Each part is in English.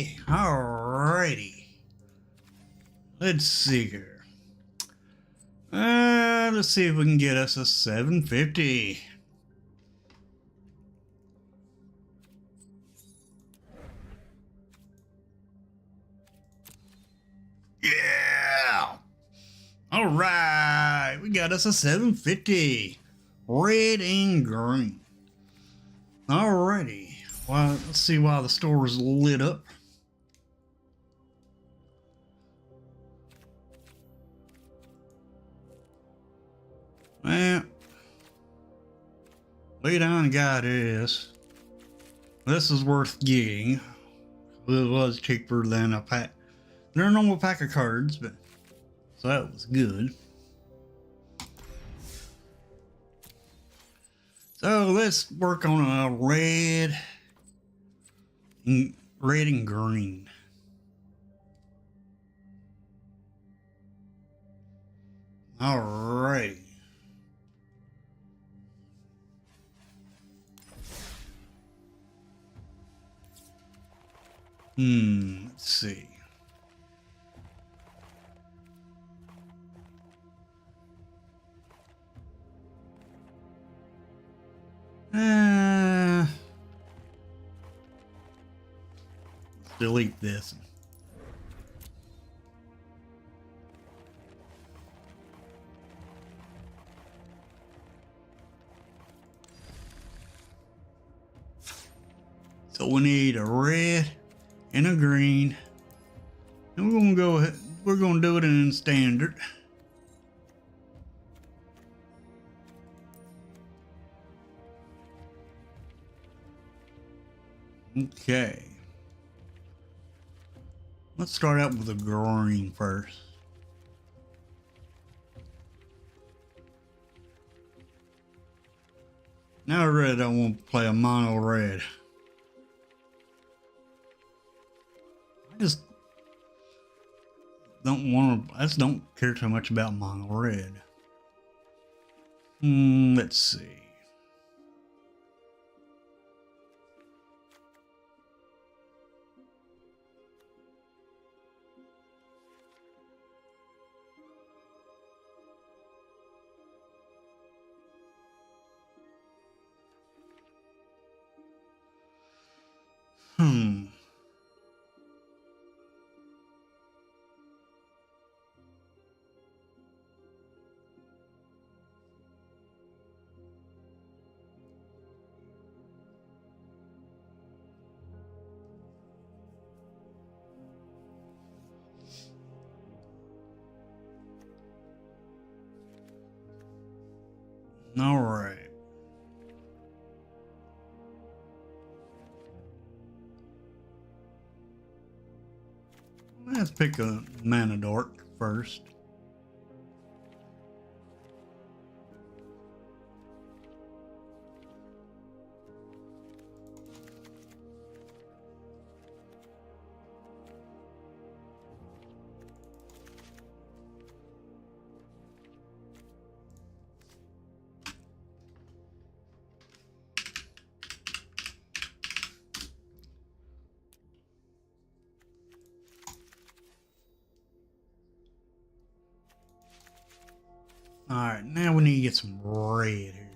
everybody. Alrighty. Let's see here. Let's see if we can get us a 750. Yeah. Alright. We got us a 750. Red and green. Alrighty. Well, let's see why the store is lit up. Well, we done got this. This is worth getting. It was cheaper than a pack. They're a normal pack of cards, but so that was good. So let's work on a red and green. Alrighty. Let's see. Let's delete this. So we need a red and a green, and we're gonna go ahead. We're gonna do it in standard. Okay. Let's start out with the green first. Now I really don't want to play a mono red. I just don't care too much about mono red. Let's see. All right. Let's pick a mana dork first. Alright, now we need to get some red here.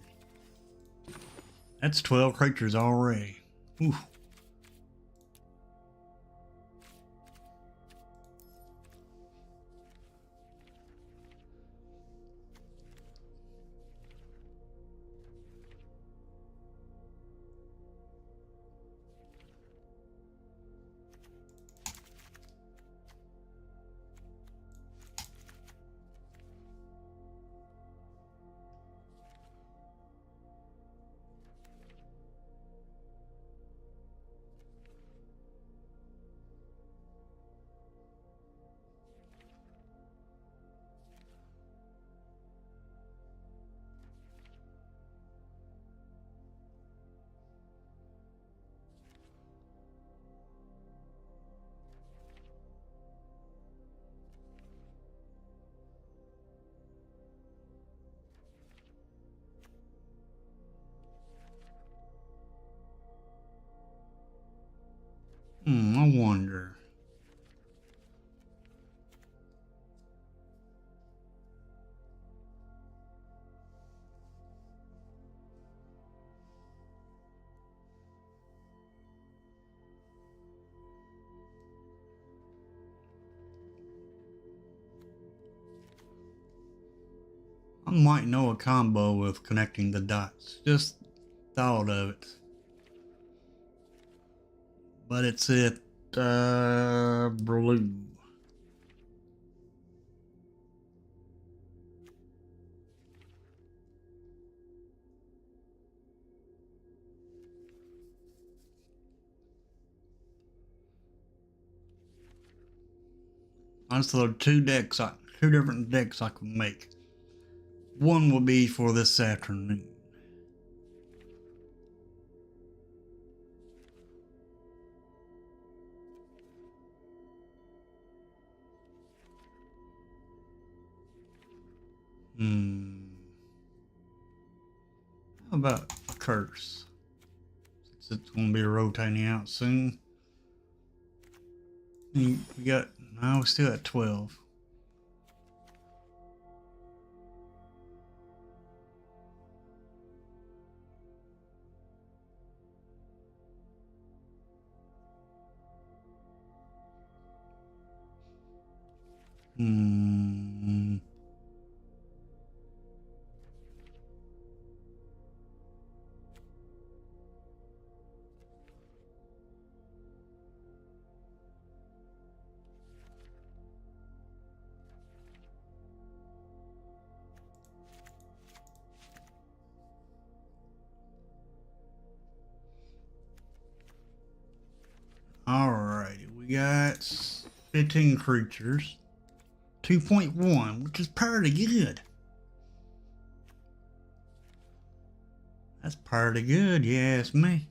That's 12 creatures already. Oof. I wonder. I might know a combo with connecting the dots. Just thought of it. But it's at blue. That's the two different decks I can make. One will be for this afternoon. How about a curse? Since it's going to be rotating out soon. We got, no, we're still at 12. Alrighty, we got 15 creatures. 2.1, which is pretty good. That's pretty good, you ask me.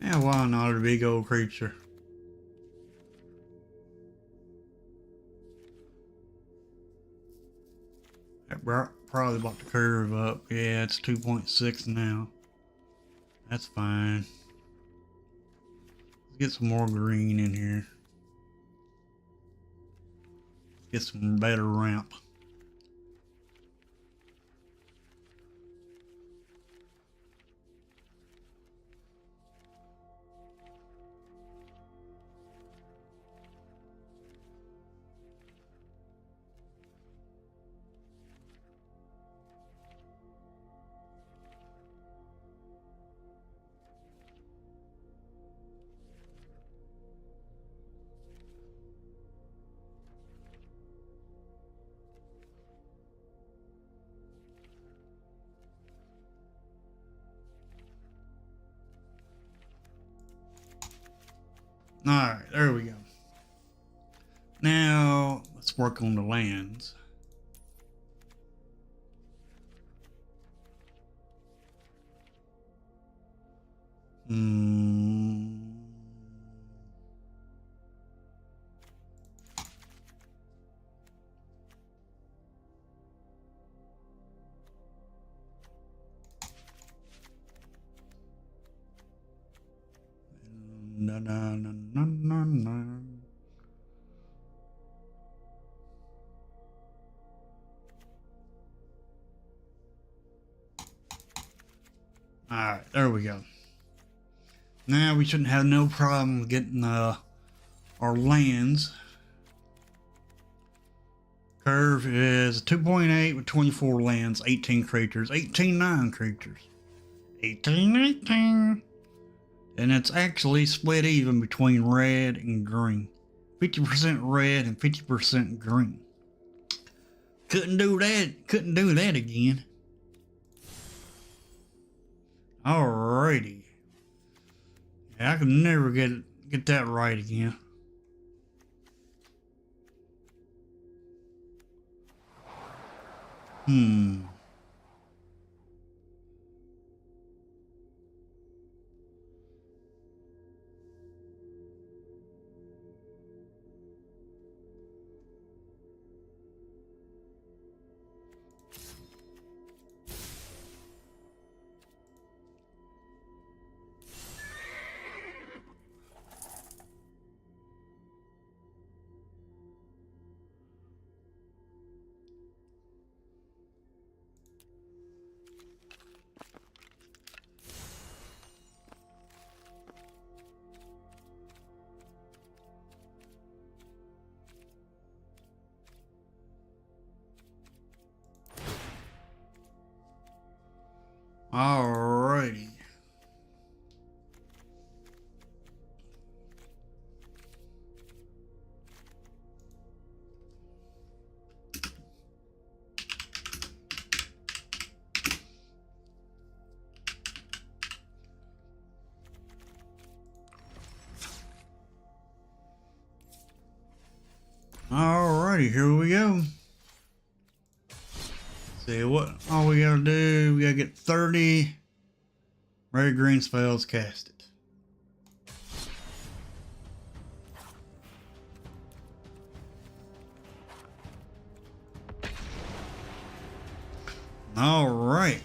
Yeah, why not a big old creature? That probably about to curve up. Yeah, it's 2.6 now. That's fine. Let's get some more green in here. Get some better ramp. Alright, there we go. Now, let's work on the lands. Na na na na na na. Alright, there we go. Now we shouldn't have no problem getting our lands. Curve is 2.8 with 24 lands, 18 creatures, 18 non-creatures. 18. And it's actually split even between red and green. 50% red and 50% green. Couldn't do that again. Alrighty. Yeah, I can never get that right again. Alrighty. Alrighty, here we go. See what all we gotta do, we gotta get 30 red green spells casted. All right.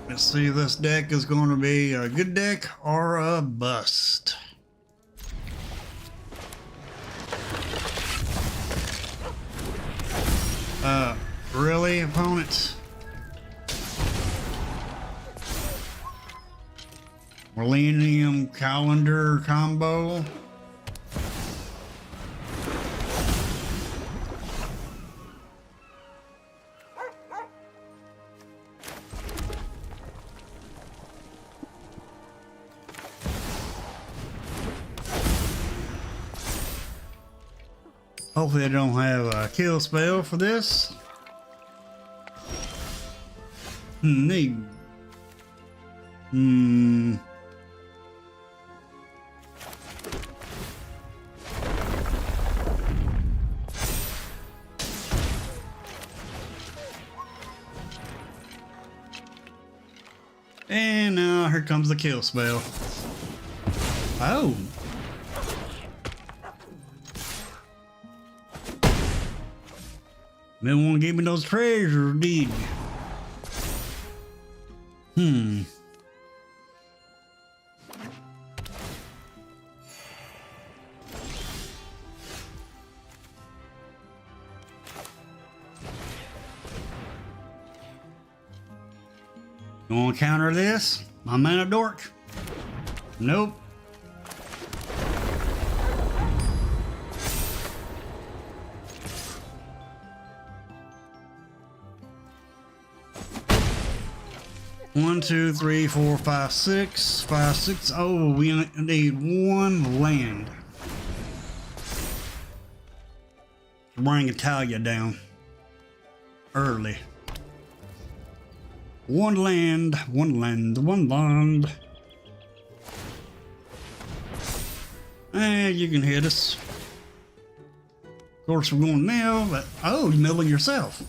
Let's see if this deck is going to be a good deck or a bust. Really, opponents? Millennium Calendar combo? Hopefully I don't have a kill spell for this. Neat. And now here comes the kill spell. Oh. Didn't want to give me those treasures, did you? You want to counter this? My mana dork? Nope. One, two, three, four, five, six. 5, 6. Oh, we need one land. Bring Italia down early. One land, one land, one land. And you can hit us. Of course, we're going to mill, but oh, you're milling yourself.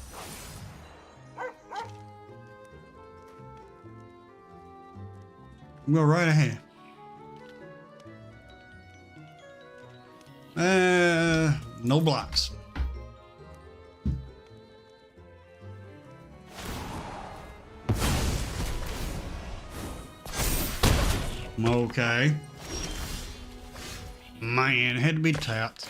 Go right ahead. No blocks. Okay. Man, had to be tapped.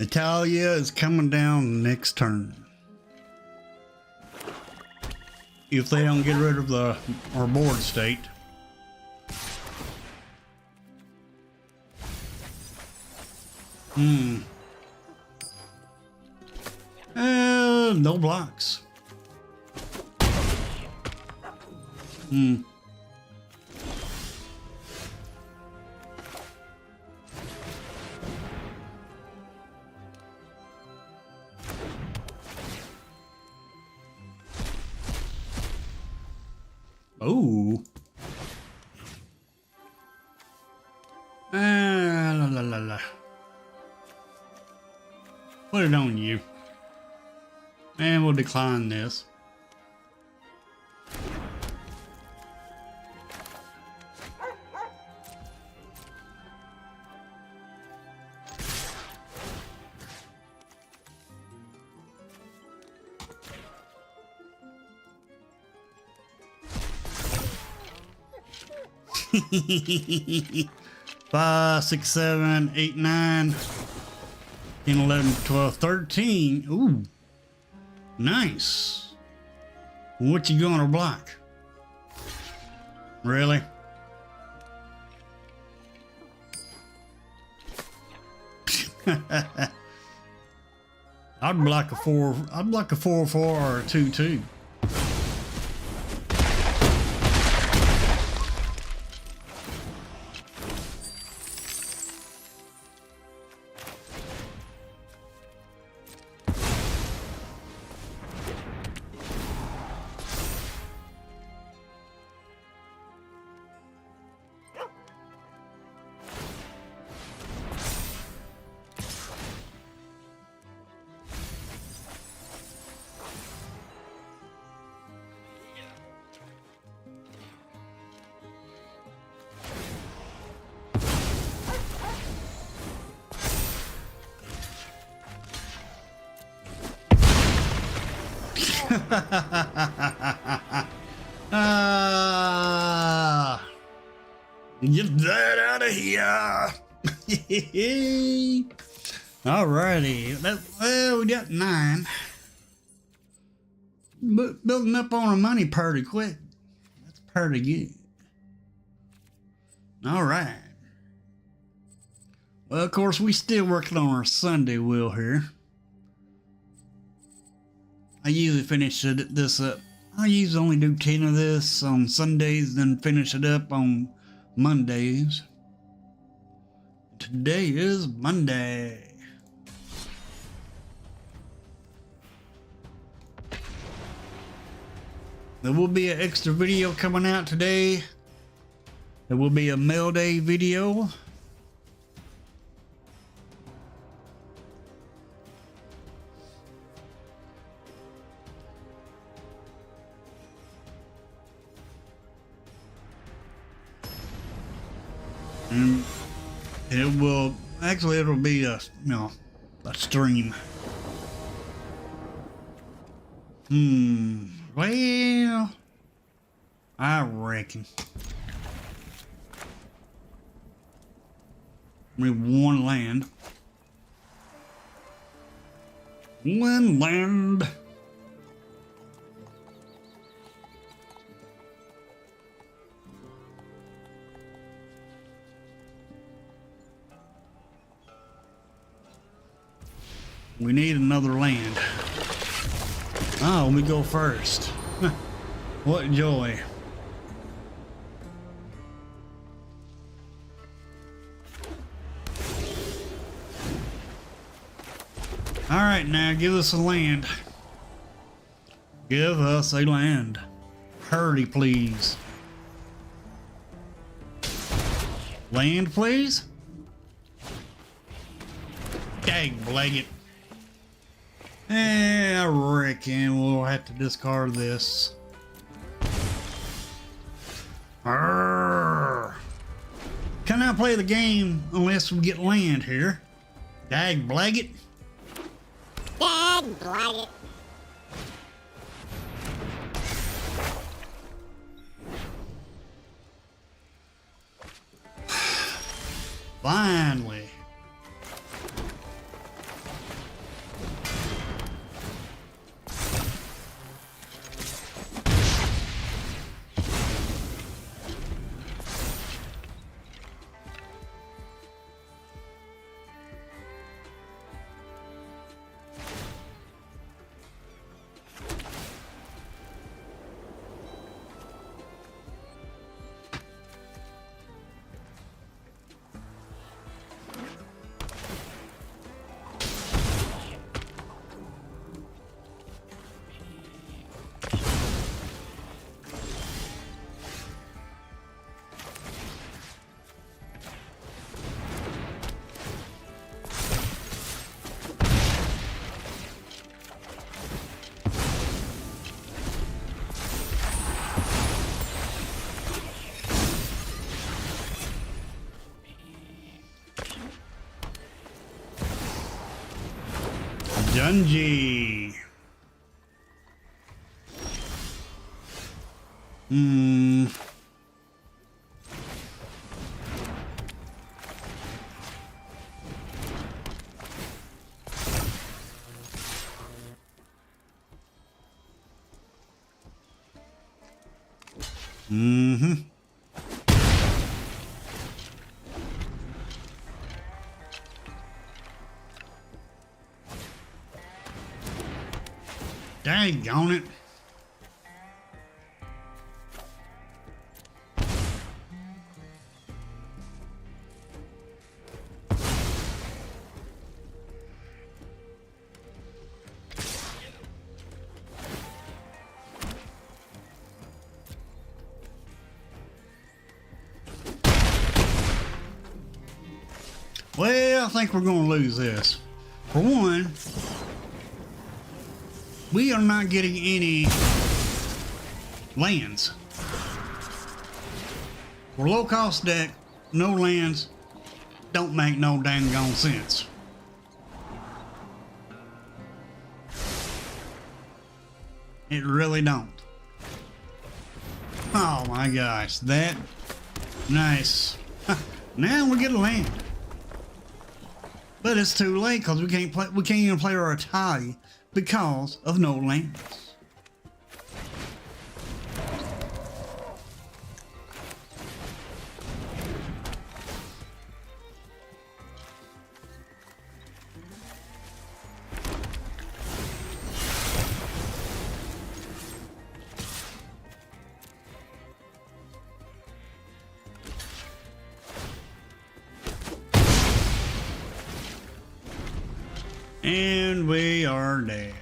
Italia is coming down next turn. If they don't get rid of our board state. No blocks. Oh. La la la la. Put it on you. And we'll decline this. Five, 6, 7, 8, 9, 10, 11, 12, 13. Ooh, nice. What you gonna block? Really? I'd block a 4. I'd block a 4/4 or a 2/2. Get that out of here. Alrighty. Well, we got 9. Building up on our money pretty quick. That's pretty good. Alright. Well, of course, we still working on our Sunday wheel here. I usually finish this up. I usually only do 10 of this on Sundays, then finish it up on Mondays. Today is Monday. There will be an extra video coming out today. There will be a mail day video. And it will actually, it'll be a stream. Well, I reckon we one land. One land. We need another land. Oh, let me go first. What joy. Alright, now give us a land. Give us a land. Hurry, please. Land, please? Dang, blag it. I reckon we'll have to discard this. Arrgh. Cannot play the game unless we get land here. Dag blag it. Dag blag it. Finally. Dungy. Dang on it. Well, I think we're going to lose this. For one, we are not getting any lands. For low cost deck, no lands don't make no dang gone sense. It really don't. Oh my gosh, that nice. Now we get a land. But it's too late because we can't even play our Atari because of no lands. And we are dead.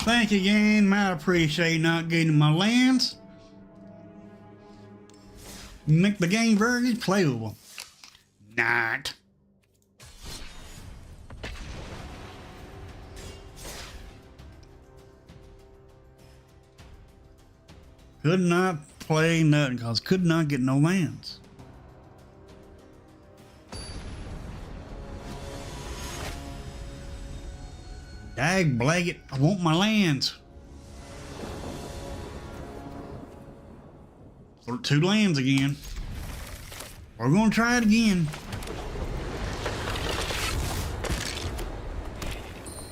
Thank you again. Might appreciate not getting my lands. Make the game very playable. Not. Could not play nothing because could not get no lands. Dag blag it, I want my lands. So 2 lands again. We're gonna try it again.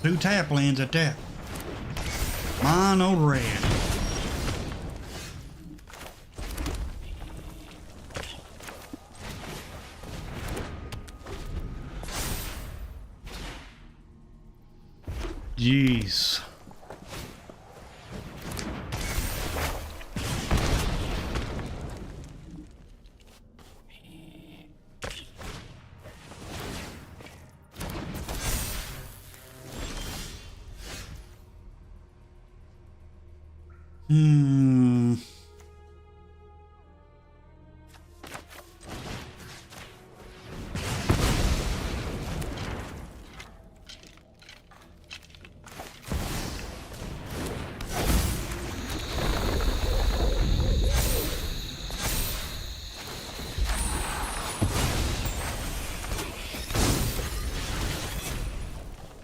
2 tap lands at that. Mono red. Jeez. Hmm.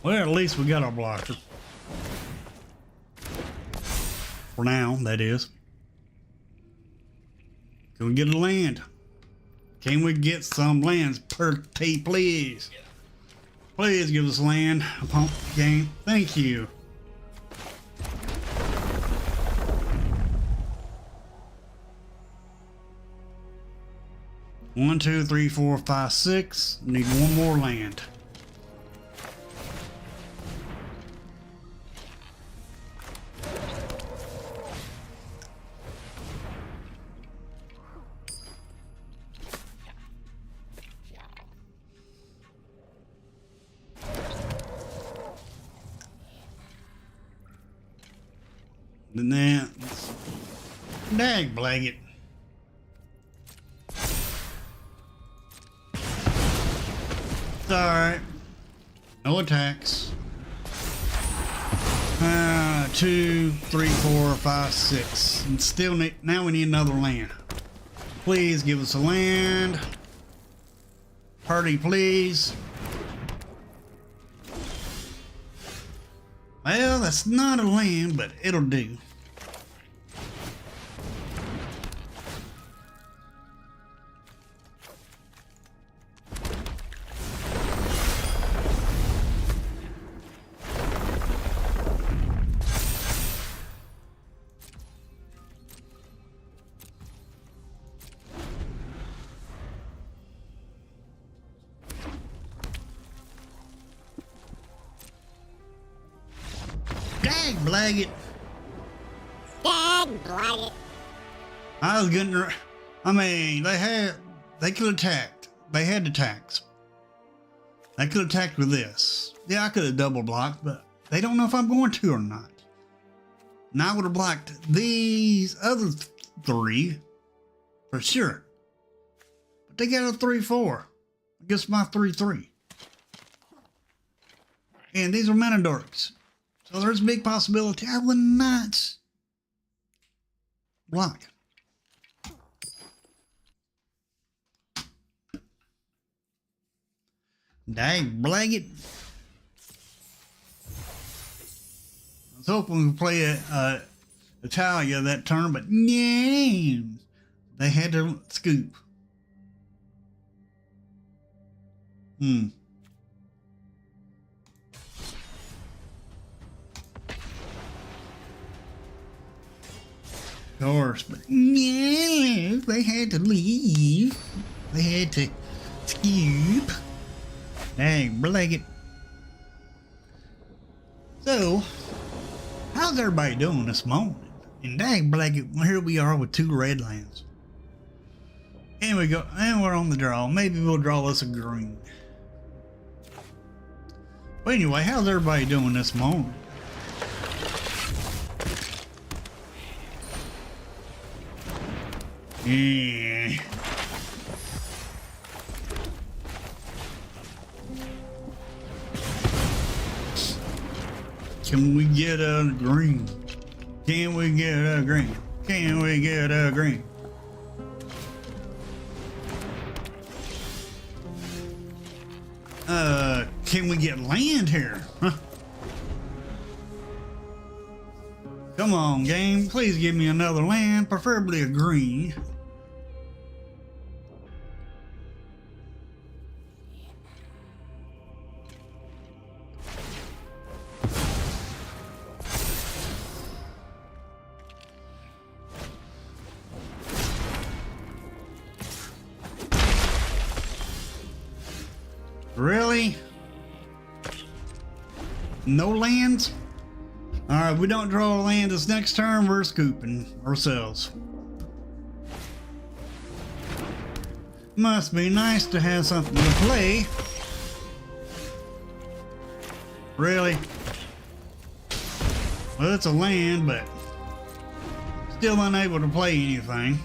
Well, at least we got our blocker. For now, that is. Can we get a land? Can we get some lands? Please. Please give us land. Pump game. Thank you. One, two, three, four, five, six. Need one more land. And then, dag blanket. It's alright. No attacks. 2, 3, 4, 5, 6. And still need, now we need another land. Please give us a land. Party, please. Well, that's not a land, but it'll do. Dag blanket. Dad, blag it. I was getting. I mean, they could have attacked. They had attacks. They could have attacked with this. Yeah, I could have double blocked, but they don't know if I'm going to or not. And I would have blocked these other three for sure. But they got a 3-4 against my 3-3. And these are mana dorks. So there's a big possibility I would not block. Dag blanket. I was hoping we could play Italia that turn, but no, they had to scoop. Of course, but no, they had to leave. They had to scoop. Dang, blanket. So, how's everybody doing this morning? And dang, blanket, well, here we are with 2 red lands. And we go, and we're on the draw. Maybe we'll draw us a green. But anyway, how's everybody doing this morning? Yeah. Can we get a green? Can we get a green? Can we get a green? Can we get land here? Huh? Come on, game. Please give me another land, preferably a green. Really? No lands? Alright, we don't draw a land this next turn, we're scooping ourselves. Must be nice to have something to play. Really? Well, it's a land, but still unable to play anything.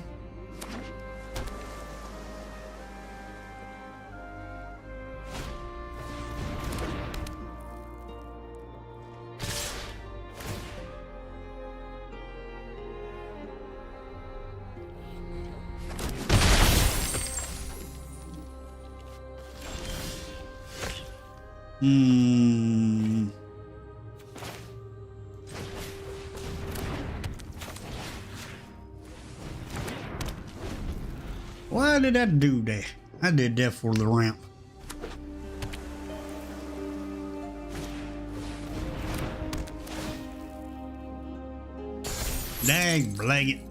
Why did I do that? I did that for the ramp. Dag blanket.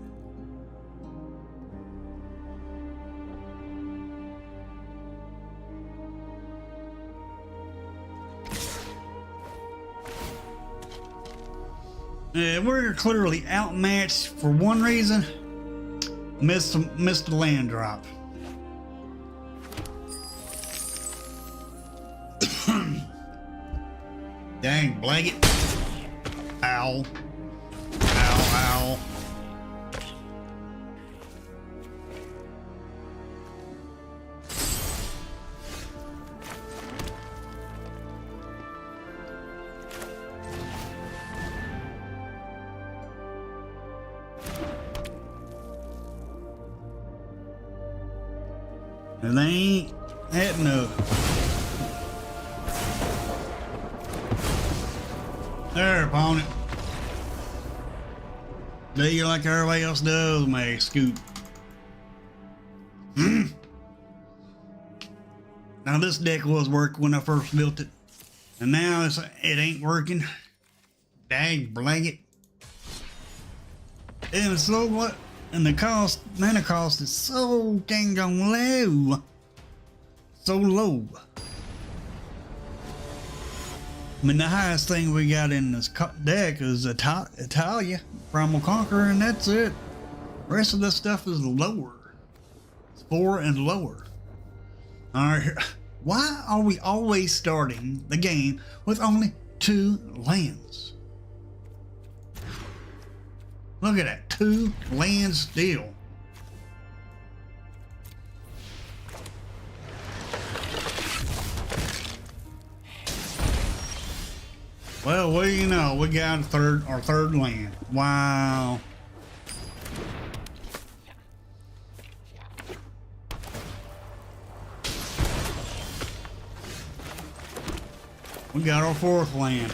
We're clearly outmatched for one reason. Missed the land drop. Dang blanket. Ow. Ow, ow. And they ain't adding up. There, opponent. Do you like everybody else does, man? Scoot. Now this deck was working when I first built it, and now it ain't working. Dang blanket. And so what? And the mana cost is so dang on low. So low. I mean, the highest thing we got in this deck is Italia, Primal Conqueror, and that's it. The rest of this stuff is lower. It's 4 and lower. Alright, why are we always starting the game with only 2 lands? Look at that, 2 lands still. Well, we got our third land. Wow. We got our 4th land.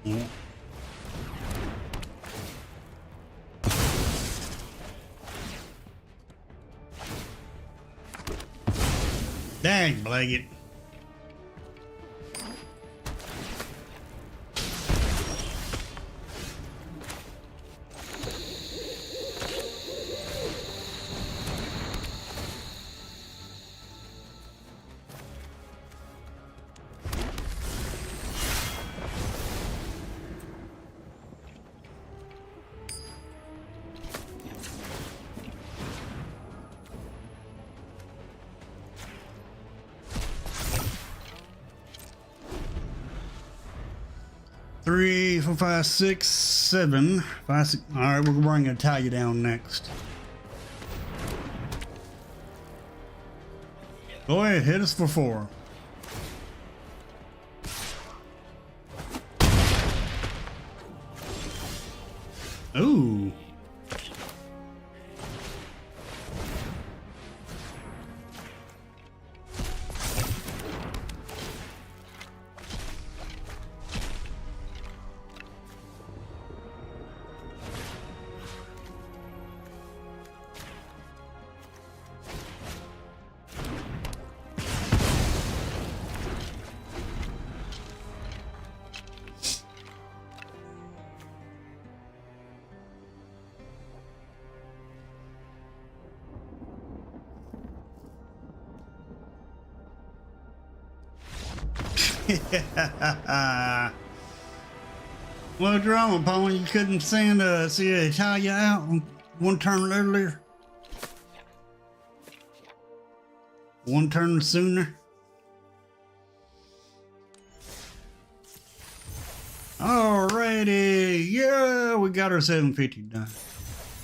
Yeah. Dang blanket. Three, 4, 5, 6, 7. 5, 6. All right, we're gonna bring Italia down next. Go ahead, hit us for 4. Ooh. Well, drama, Pony, you couldn't send Italia out one turn earlier? One turn sooner? Alrighty, yeah, we got our 750 done.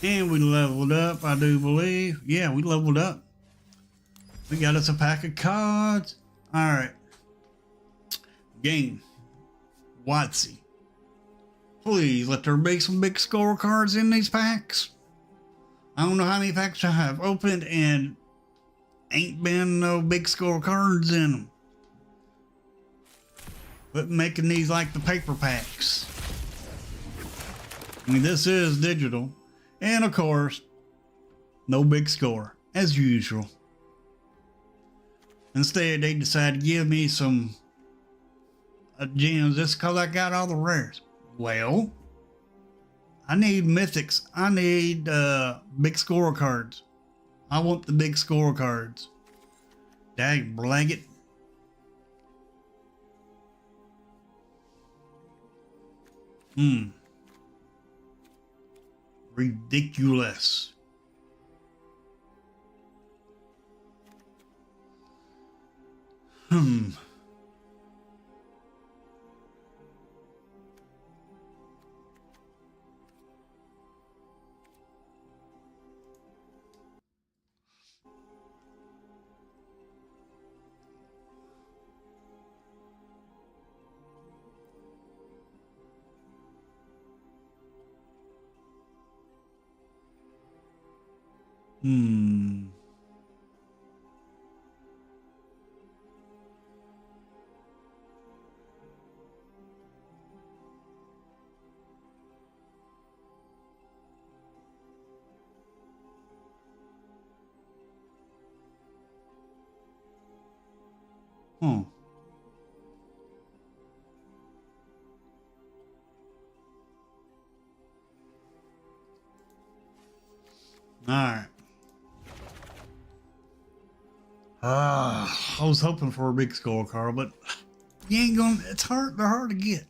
And we leveled up, I do believe. Yeah, we leveled up. We got us a pack of cards. Alright. Game. WotC. Please let there be some big score cards in these packs. I don't know how many packs I have opened and ain't been no big score cards in them. But making these like the paper packs. I mean, this is digital. And of course, no big score, as usual. Instead, they decided to give me some gems just because I got all the rares. Well, I need mythics. I need big score cards. I want the big score cards. Dag blanket. Ridiculous. Alright. I was hoping for a big score card, but you ain't gonna, it's hard, they're hard to get.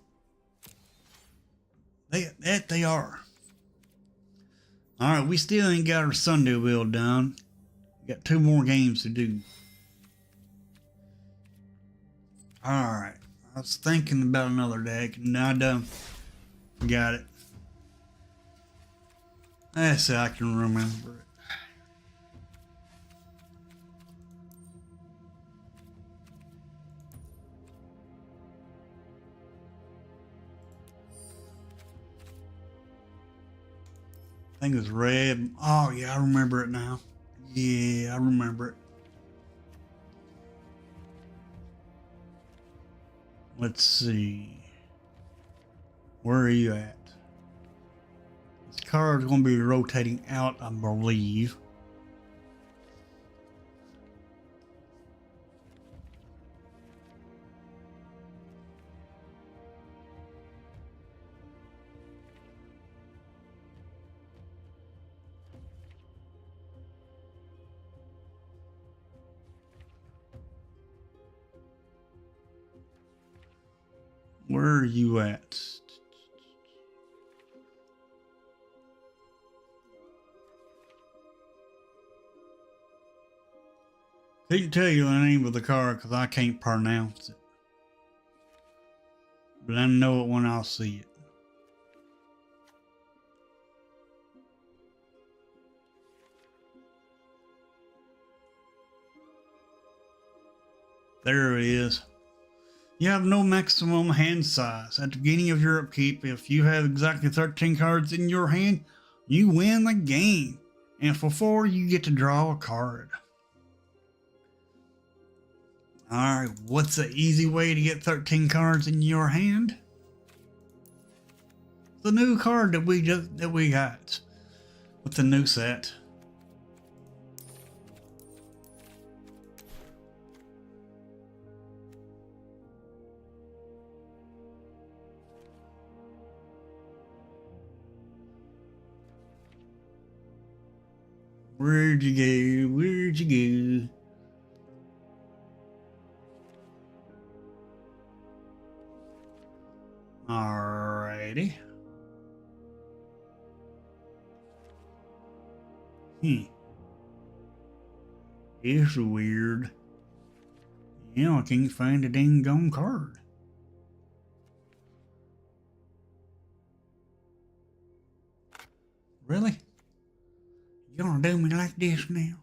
They are. Alright, we still ain't got our Sunday wheel done. We got 2 more games to do. Alright. I was thinking about another deck, and now I done got it. That's how I can remember it. I think it was red. Oh yeah, I remember it now. Yeah, I remember it. Let's see. Where are you at? This card's going to be rotating out, I believe. Where are you at? Couldn't tell you the name of the card because I can't pronounce it. But I know it when I'll see it. There it is. You have no maximum hand size. At the beginning of your upkeep, if you have exactly 13 cards in your hand, you win the game. And for 4, you get to draw a card. Alright, what's the easy way to get 13 cards in your hand? The new card that we got with the new set. Where'd you go? Where'd you go? Alrighty. It's weird. I can't find a dang gone card. Really? You gonna do me like this now?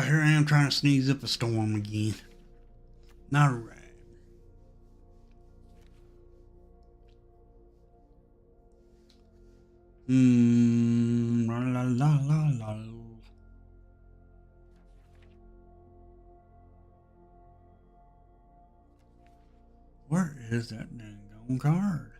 Here I am trying to sneeze up a storm again. Not right. La la la la la. Where is that dang card?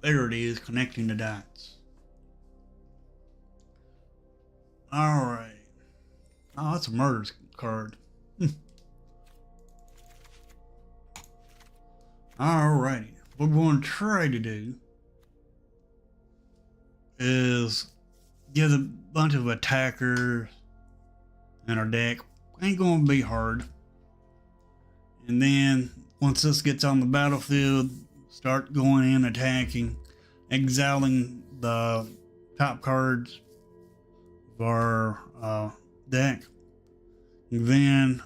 There it is, connecting the dots. Alright. Oh, that's a murder card. Alrighty. What we're going to try to do is get a bunch of attackers in our deck. Ain't going to be hard. And then once this gets on the battlefield, start going in, attacking, exiling the top cards of our deck. And then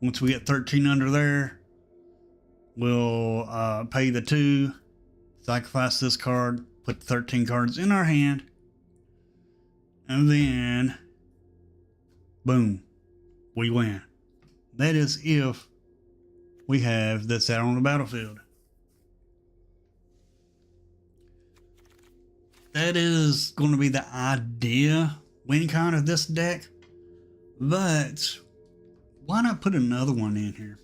once we get 13 under there, we'll pay the 2, sacrifice this card, put the 13 cards in our hand, and then boom, we win. That is if we have this out on the battlefield. That is going to be the idea win count of this deck, but why not put another one in here?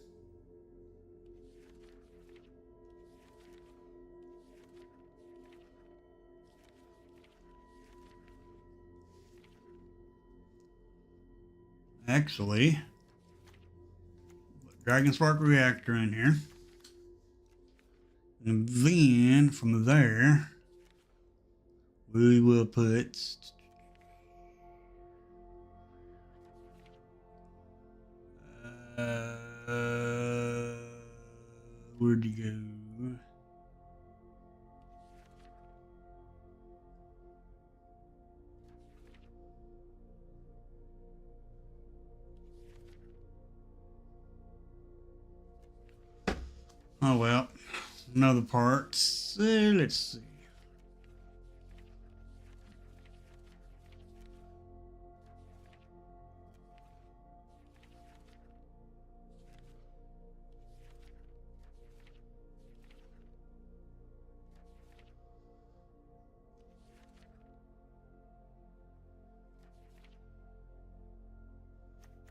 Actually, Dragon Spark Reactor in here. And then from there, we will put where'd you go? Oh well, another part. Let's see.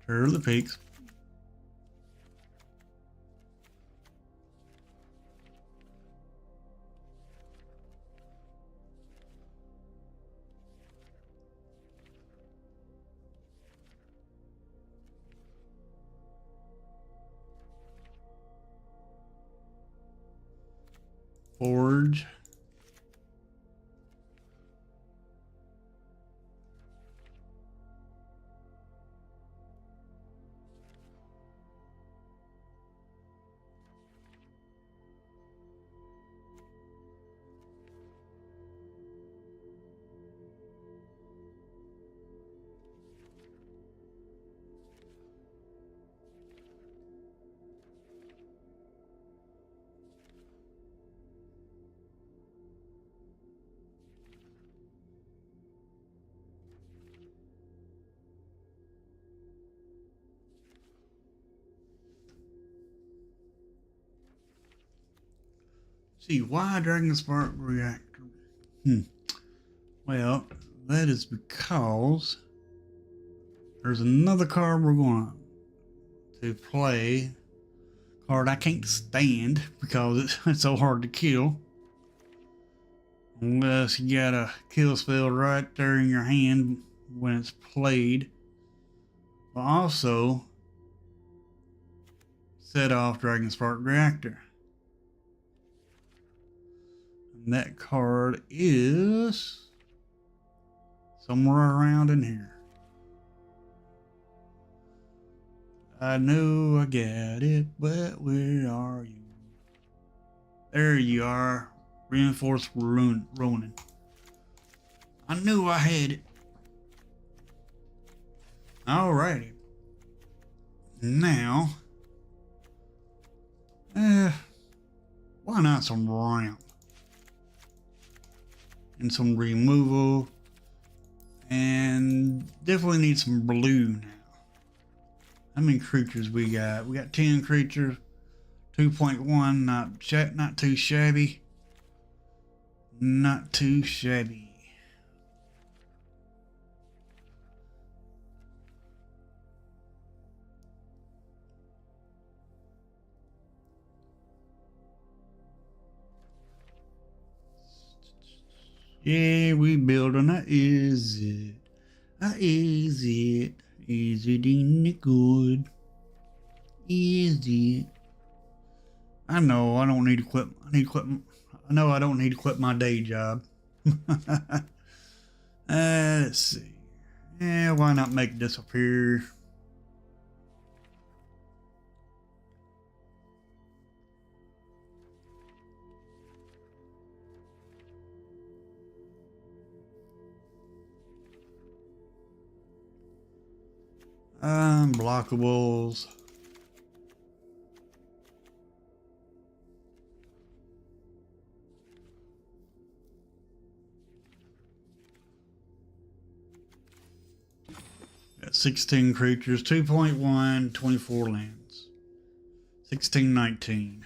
Turn the peaks. Forge. See, why Dragon Spark Reactor? Well, that is because there's another card we're going to play card I can't stand because it's so hard to kill. Unless you got a kill spell right there in your hand when it's played. But also set off Dragonspark Reactor. And that card is somewhere around in here. I know I got it, but where are you? There you are. Reinforced Ronin. I knew I had it. Alrighty. Now, why not some ramp? And some removal. And definitely need some blue now. How many creatures we got? We got 10 creatures. 2.1, not too shabby. Not too shabby. Yeah, we building a is it. Is it? Is it any good? Is it? I know I don't need to quit. I know I don't need to quit my day job. Let's see. Yeah, why not make this appear? Unblockables. Got 16 creatures, 2.1, 24 lands. 1619.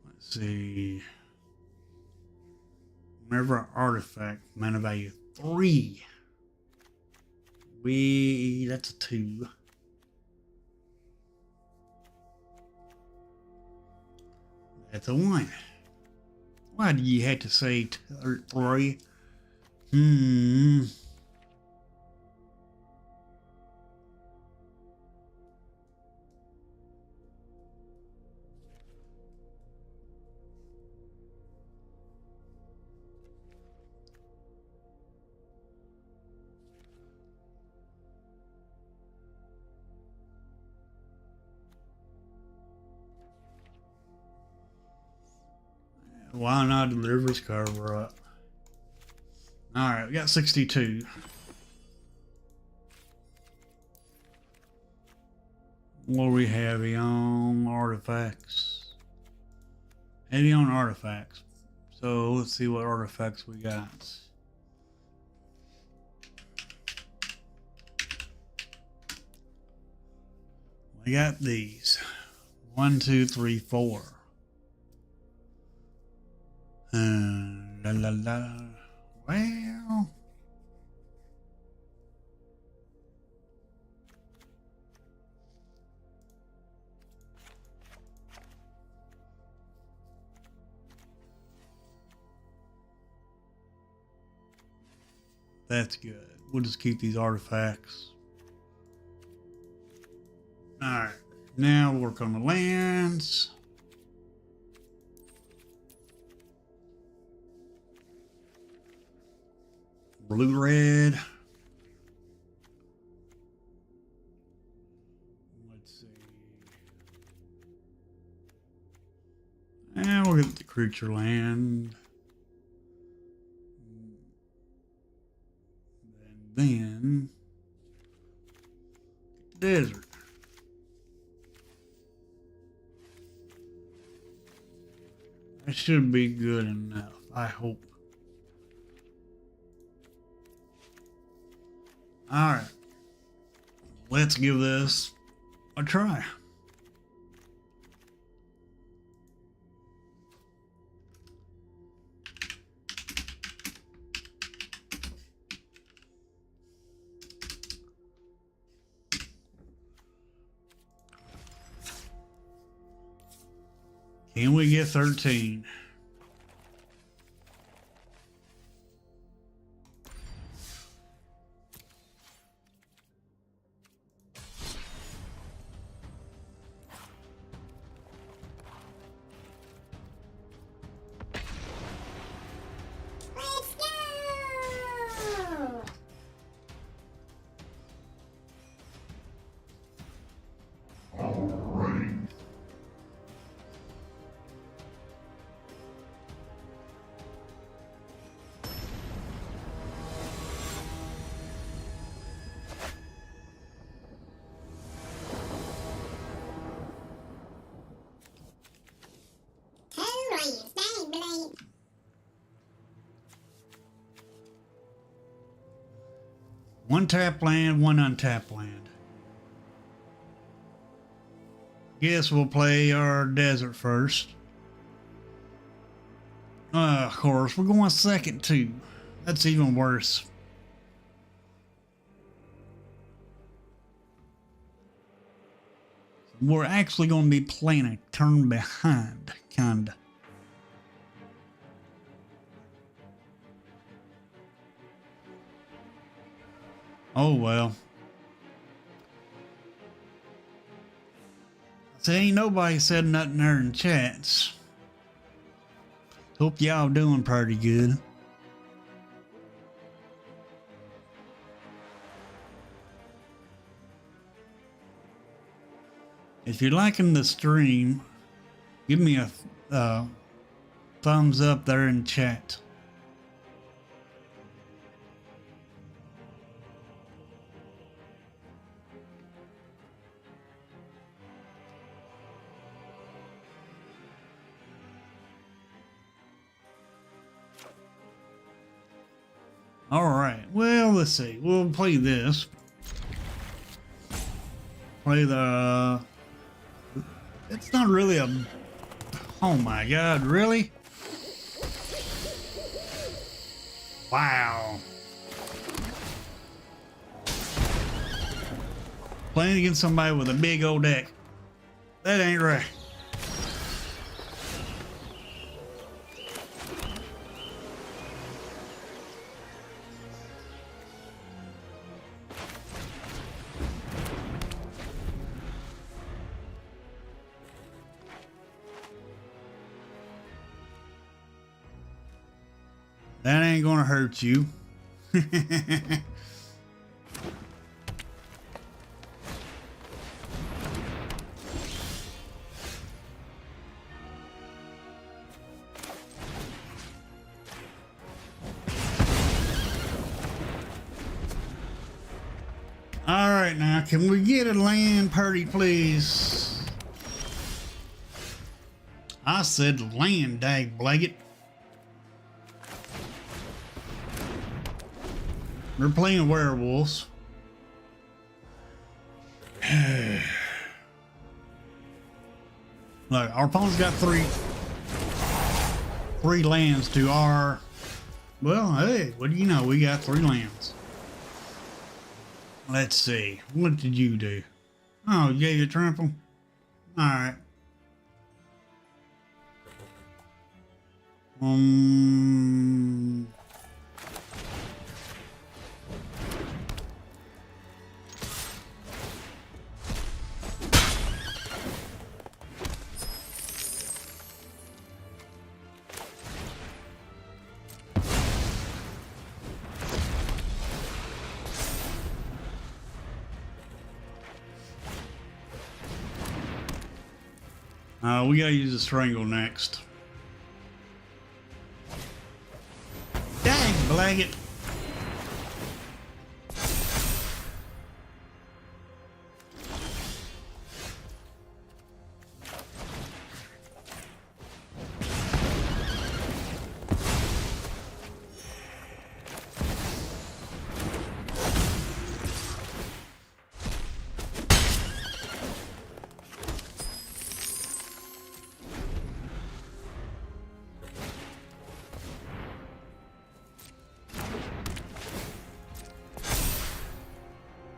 Let's see. Whenever an artifact, mana value 3. That's a 2. That's a 1. Why do you have to say 3? Why not deliver this cover up? Alright, we got 62. What are we heavy on? Artifacts. Heavy on artifacts. So let's see what artifacts we got. We got these. 1, 2, 3, 4. Well, that's good. We'll just keep these artifacts. Alright, now work on the lands. Blue red. Let's see. And we'll get the creature land. And then desert. That should be good enough, I hope. Alright. Let's give this a try. Can we get 13? Let's go! Two lanes, Beyblade. One tap land, one untapped land. Guess we'll play our desert first. Of course, we're going second too. That's even worse. We're actually going to be playing a turn behind, kinda. Oh well. See, ain't nobody said nothing there in chats. Hope y'all doing pretty good. If you're liking the stream, give me a thumbs up there in chat. All right, well, let's see. We'll play this. Play the... It's not really a... Oh my God, really? Wow. Playing against somebody with a big old deck. That ain't right. That ain't gonna hurt you. All right, now, can we get a land party, please? I said land, dag blaggit. We're playing werewolves. Look, our opponent's got three lands to our... Well, hey, what do you know? We got 3 lands. Let's see. What did you do? Oh, you gave it trample? Alright. We gotta use a strangle next. Dang, blag it.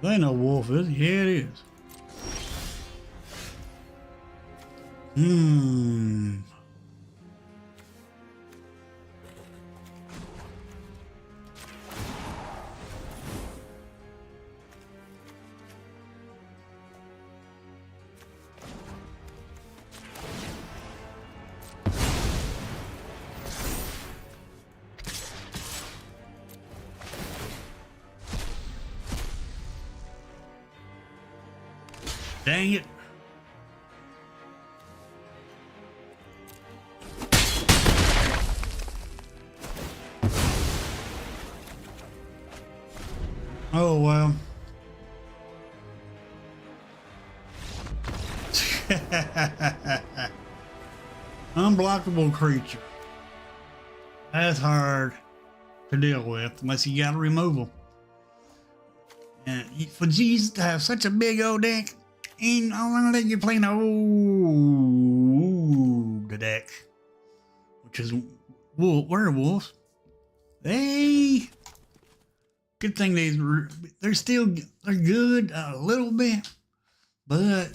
That ain't no wolf, is it? Yeah, it is. Hmm. Dang it. Oh, well. Unblockable creature. That's hard to deal with unless you got a removal. And for Jesus to have such a big old deck, and I don't think you're playing the deck, which is werewolves. They good thing they're good a little bit, but I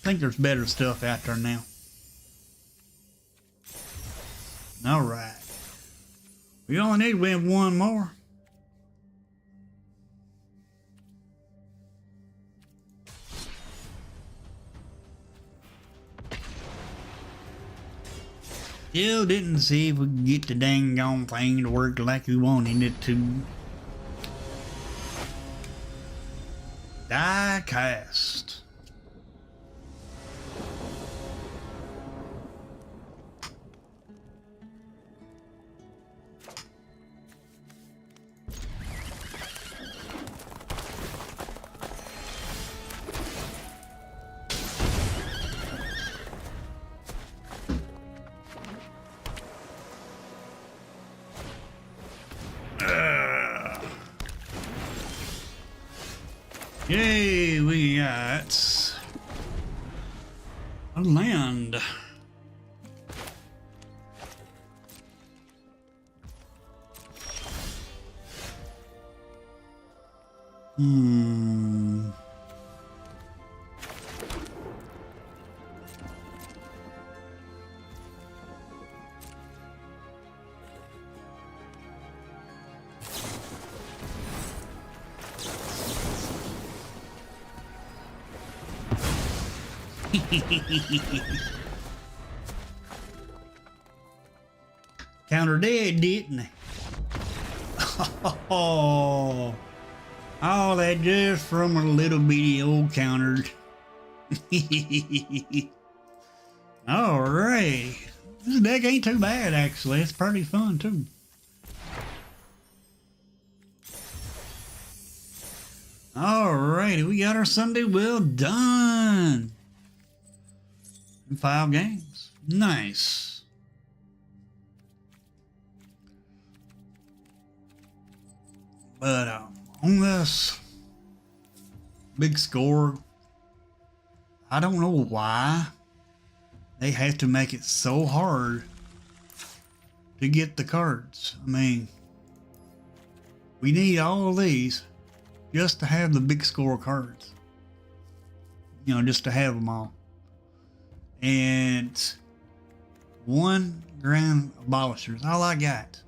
think there's better stuff out there now. All right, we only need to win one more. Still didn't see if we could get the dang gone thing to work like we wanted it to. Die cast. Yay, we got a land. Counter dead, didn't they? Oh, all that just from a little bitty old counter. All right, this deck ain't too bad actually. It's pretty fun too. All righty, we got our Sunday well done. In 5 games. Nice. But on this big score, I don't know why they have to make it so hard to get the cards. I mean, we need all of these just to have the big score cards. You know, just to have them all. And 1 grand abolishers, all I got.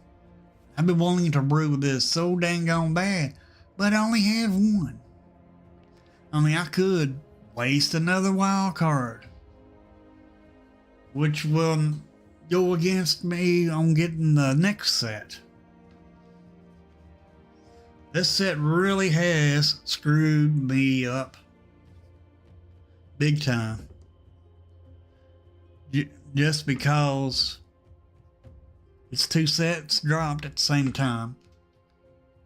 I've been wanting to brew this so dang gone bad, but I only have 1. I mean, I could waste another wild card, which will go against me on getting the next set. This set really has screwed me up big time. Just because it's 2 sets dropped at the same time.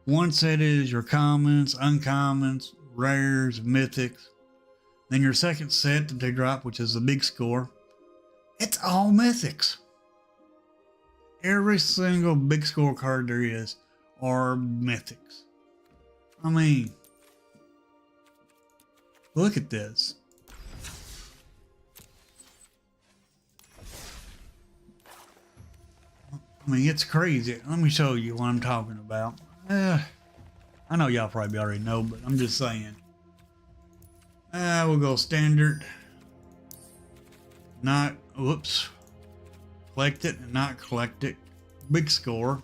One set is your commons, uncommons, rares, mythics. Then your second set that they drop, which is the big score, it's all mythics. Every single big score card there is are mythics. I mean, look at this. I mean, it's crazy. Let me show you what I'm talking about. I know y'all probably already know, but I'm just saying. We'll go standard. Not, whoops. Collect it and not collect it. Big score.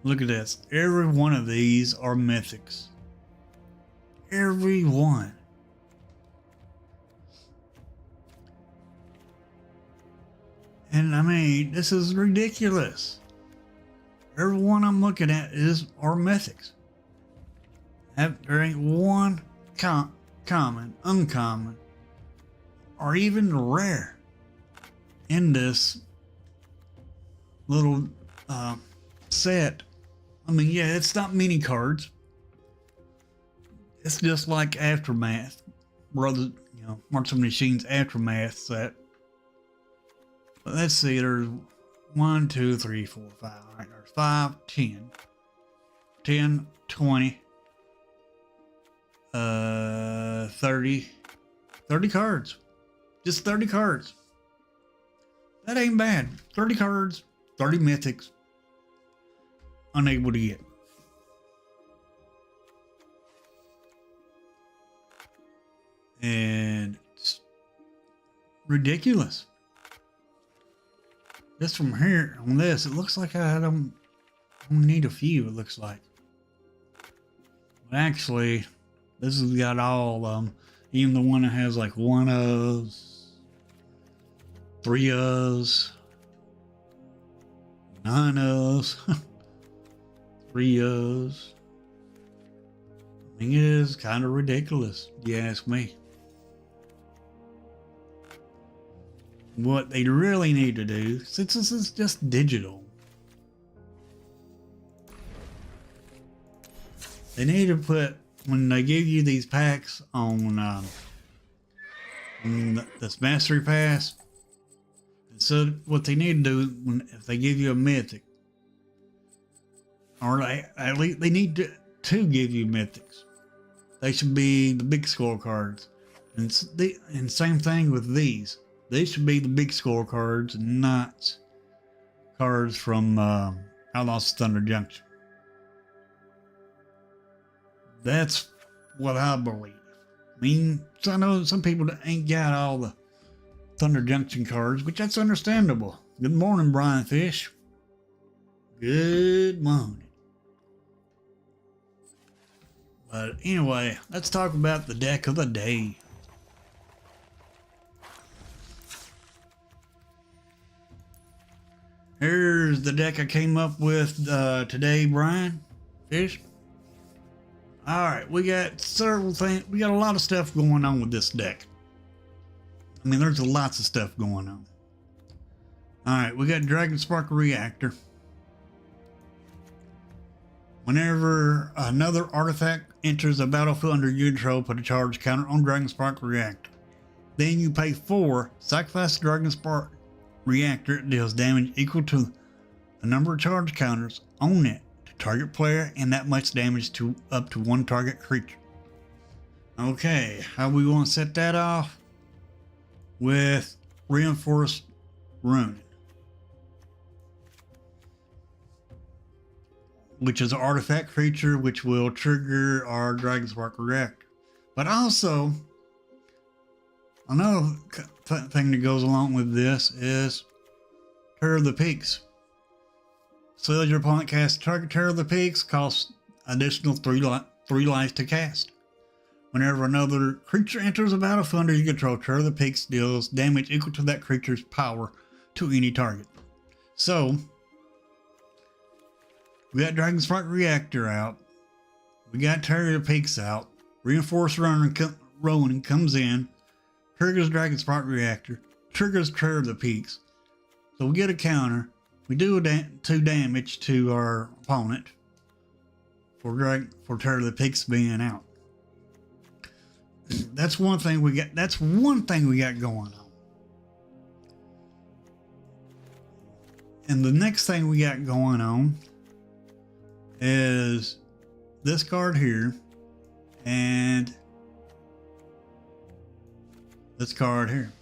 Look at this. Every one of these are mythics. Every one. And I mean, this is ridiculous. Every one I'm looking at are mythics. There ain't one common, uncommon, or even rare in this little set. I mean, yeah, it's not mini cards. It's just like Aftermath, Marks of the Machines Aftermath set. But let's see, there's 1, 2, 3, 4, 5. All right, there's 5, 10, 10, 20, 30 cards. Just 30 cards. That ain't bad. 30 cards, 30 mythics. Unable to get. And it's ridiculous. Just from here on this, it looks like I don't need a few, it looks like. But actually, this has got all of them. Even the one that has like 1 O's, 3 O's, 9 O's, 3 O's. I mean, it is kind of ridiculous, if you ask me. What they really need to do, since this is just digital, they need to put, when they give you these packs on this Mastery Pass, so what they need to do, if they give you a mythic, or at least they need to give you mythics, they should be the big scorecards. And same thing with these. They should be the big scorecards and not cards from Outlaws of Thunder Junction. That's what I believe. I mean, I know some people that ain't got all the Thunder Junction cards, which that's understandable. Good morning, Brian Fish. Good morning. But anyway, let's talk about the deck of the day. Here's the deck I came up with today, Brian Fish. Alright, we got several things. We got a lot of stuff going on with this deck. I mean, there's lots of stuff going on. Alright, we got Dragon Spark Reactor. Whenever another artifact enters the battlefield under your control, put a charge counter on Dragon Spark Reactor. Then you pay 4, sacrifice the Dragon Spark Reactor. It deals damage equal to the number of charge counters on it to target player, and that much damage to up to 1 target creature. Okay, how we want to set that off? With Reinforced Ruin, which is an artifact creature which will trigger our Dragon Spark Reactor. But also, another thing that goes along with this is Terror of the Peaks. So as your opponent casts target Terror of the Peaks, costs additional 3 life to cast. Whenever another creature enters a battlefield under your control, Terror of the Peaks deals damage equal to that creature's power to any target. So, we got Dragon Spark Reactor out. We got Terror of the Peaks out. Reinforced Ronin comes in. Triggers Dragon Spark Reactor. Triggers Terror of the Peaks. So we get a counter. We do 2 damage to our opponent for Terror of the Peaks being out. That's one thing we got. That's one thing we got going on. And the next thing we got going on is this card here and this card here.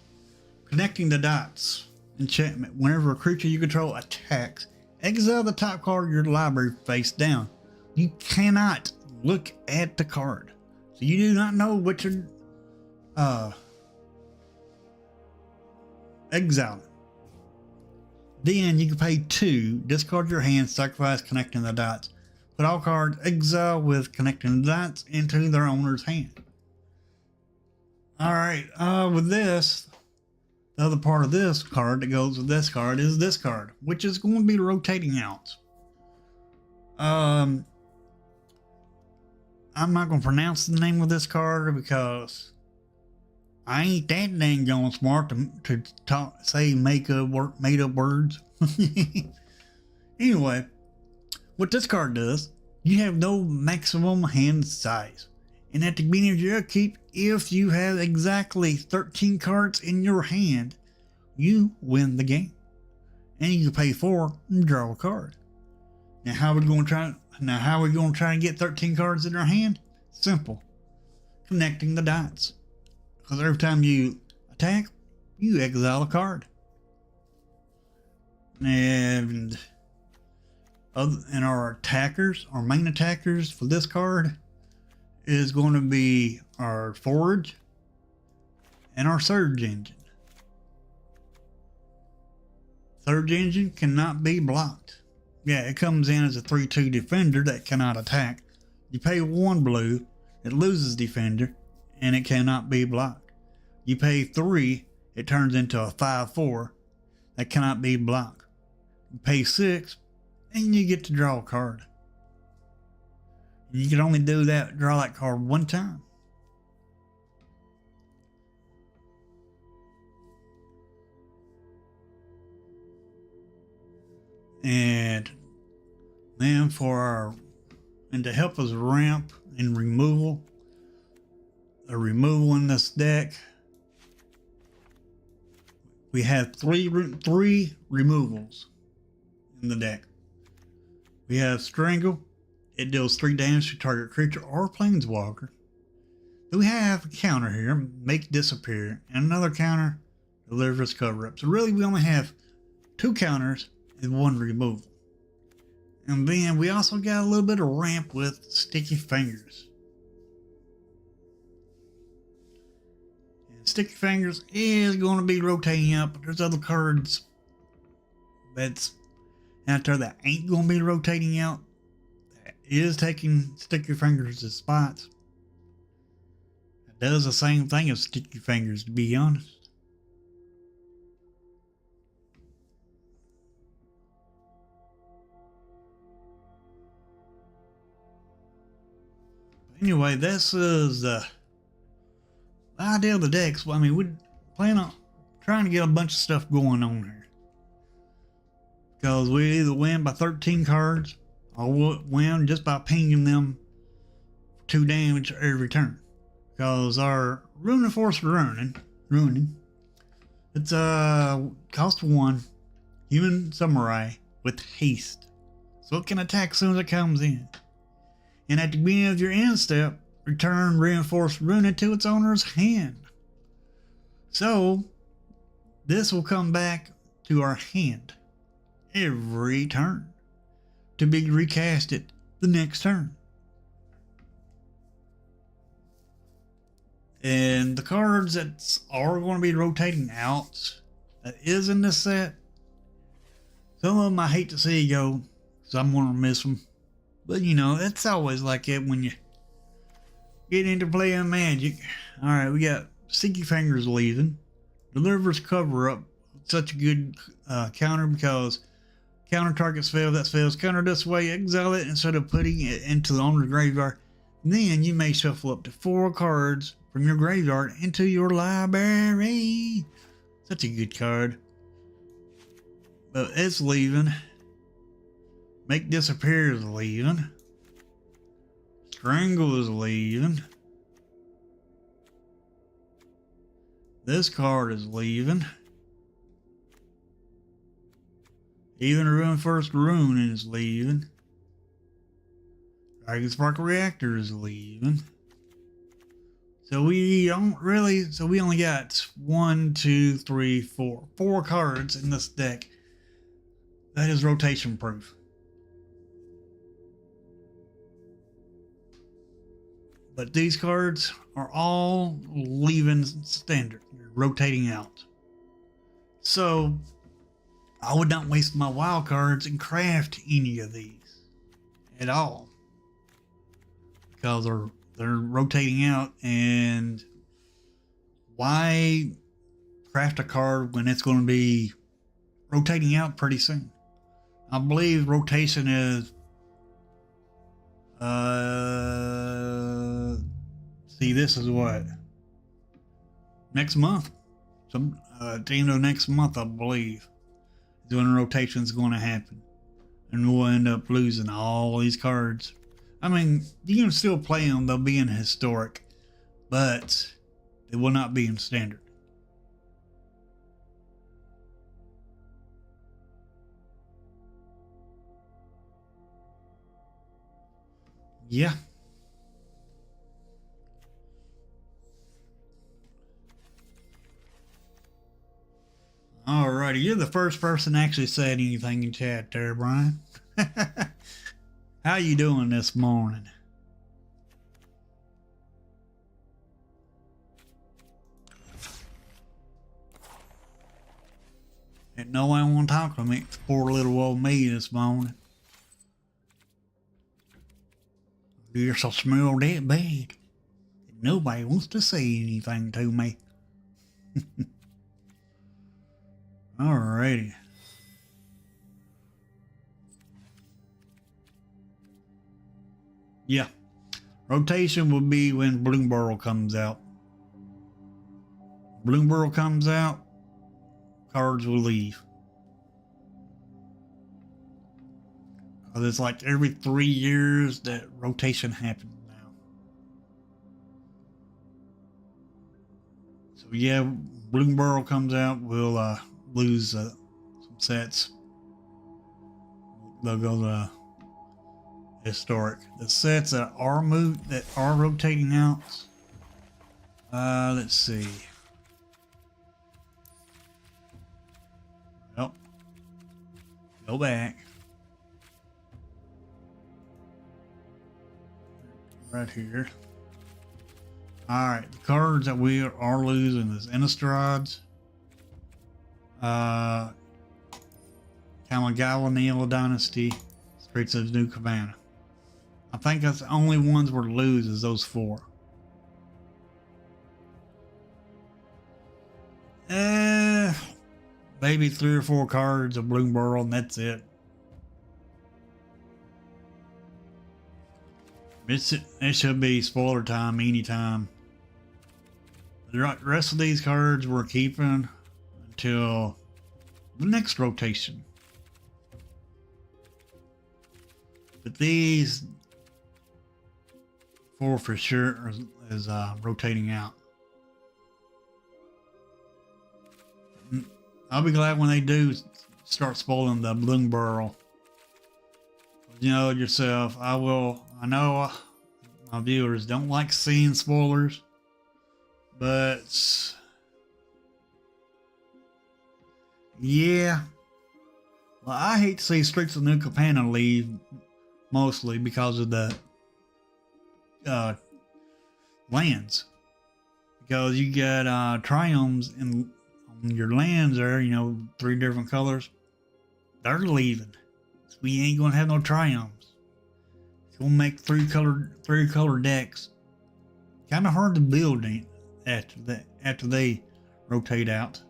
Connecting the Dots enchantment. Whenever a creature you control attacks exile the top card of your library face down. You cannot look at the card, so you do not know what you're exiling. Then you can pay 2, discard your hand, sacrifice connecting the dots. Put all cards exile with connecting the dots into their owner's hand. Alright, with this, the other part of this card that goes with this card is this card, which is going to be rotating out. I'm not going to pronounce the name of this card because I ain't that dang gone smart to say made up words. Anyway, what this card does, you have no maximum hand size. And at the beginning of your upkeep, if you have exactly 13 cards in your hand, you win the game. And you can pay 4 and draw a card. Now how are we going to try and get 13 cards in our hand? Simple. Connecting the dots. Because every time you attack, you exile a card. And our attackers, our main attackers for this card is going to be our Forge and our Surge Engine. Surge Engine cannot be blocked. Yeah, it comes in as a 3/2 defender that cannot attack. You pay 1 blue, it loses defender, and it cannot be blocked. You pay 3, it turns into a 5/4 that cannot be blocked. You pay 6, and you get to draw a card. You can only draw that card 1 time. And then to help us ramp and removal in this deck, we have three removals in the deck. We have Strangle. It deals 3 damage to target creature or planeswalker. Then we have a counter here, Make Disappear, and another counter, Delivers Cover Up. So really we only have 2 counters and 1 removal. And then we also got a little bit of ramp with Sticky Fingers. And Sticky Fingers is going to be rotating up, but there's other cards that's out there that ain't going to be rotating out. Is taking Sticky Fingers' spots. It does the same thing as Sticky Fingers, to be honest. Anyway, this is the idea of the decks. I mean, we plan on trying to get a bunch of stuff going on here. Because we either win by 13 cards, or win just by pinging them 2 damage every turn. Because our Ruining Force Ruining, it's cost 1 Human Samurai with haste. So it can attack as soon as it comes in. And at the beginning of your end step, return Reinforced Ruin to its owner's hand. So this will come back to our hand every turn, to be recasted the next turn. And the cards that are going to be rotating out, that is in this set, some of them I hate to see go, because I'm going to miss them. But you know, it's always like it when you get into playing Magic. Alright, we got Sticky Fingers leaving. Delivers Cover Up. Such a good counter because counter target spell, that spell's counter this way, exile it instead of putting it into the owner's graveyard. Then you may shuffle up to 4 cards from your graveyard into your library. Such a good card. But it's leaving. Make Disappear is leaving. Strangle is leaving. This card is leaving. Even Ruin First Ruin is leaving. Dragonspark Reactor is leaving. So we only got 4 cards in this deck That is rotation proof. But these cards are all leaving standard. They're rotating out. So I would not waste my wild cards and craft any of these at all. Because they're rotating out, and why craft a card when it's going to be rotating out pretty soon? I believe rotation is see, this is what, next month, some at the end of next month, I believe, is when rotation is going to happen, and we'll end up losing all these cards. I mean, you can still play them; they'll be in historic, but they will not be in standard. Yeah. Alrighty, you're the first person actually said anything in chat there, Brian. How you doing this morning? And no one want to talk to me. It's poor little old me this morning. Yes, I smell that bad. Nobody wants to say anything to me. Alrighty. Yeah. Rotation will be when Bloom Burrow comes out. Bloom Burrow comes out, cards will leave. Because it's like every 3 years that rotation happens now. So yeah, Bloom Burrow comes out, we'll lose some sets. They'll go to historic. The sets that are rotating out. Let's see. Well, go back. Right here. Alright, the cards that we are losing is Innistrades, Kamigawa Neela Dynasty, Streets of New Cabana. I think that's the only ones we're lose is those four. Maybe 3 or 4 cards of Bloom Burrow, and that's it. It should be spoiler time anytime. The rest of these cards we're keeping until the next rotation. But these 4 for sure is rotating out. I'll be glad when they do start spoiling the Bloom Burrow. You know yourself, I know my viewers don't like seeing spoilers, but yeah. Well, I hate to see Streets of New Cabana leave, mostly because of the lands. Because you got triomes on your lands there, 3 different colors. They're leaving. So we ain't gonna have no triomes. It's gonna make 3 color decks kind of hard to build after they rotate out.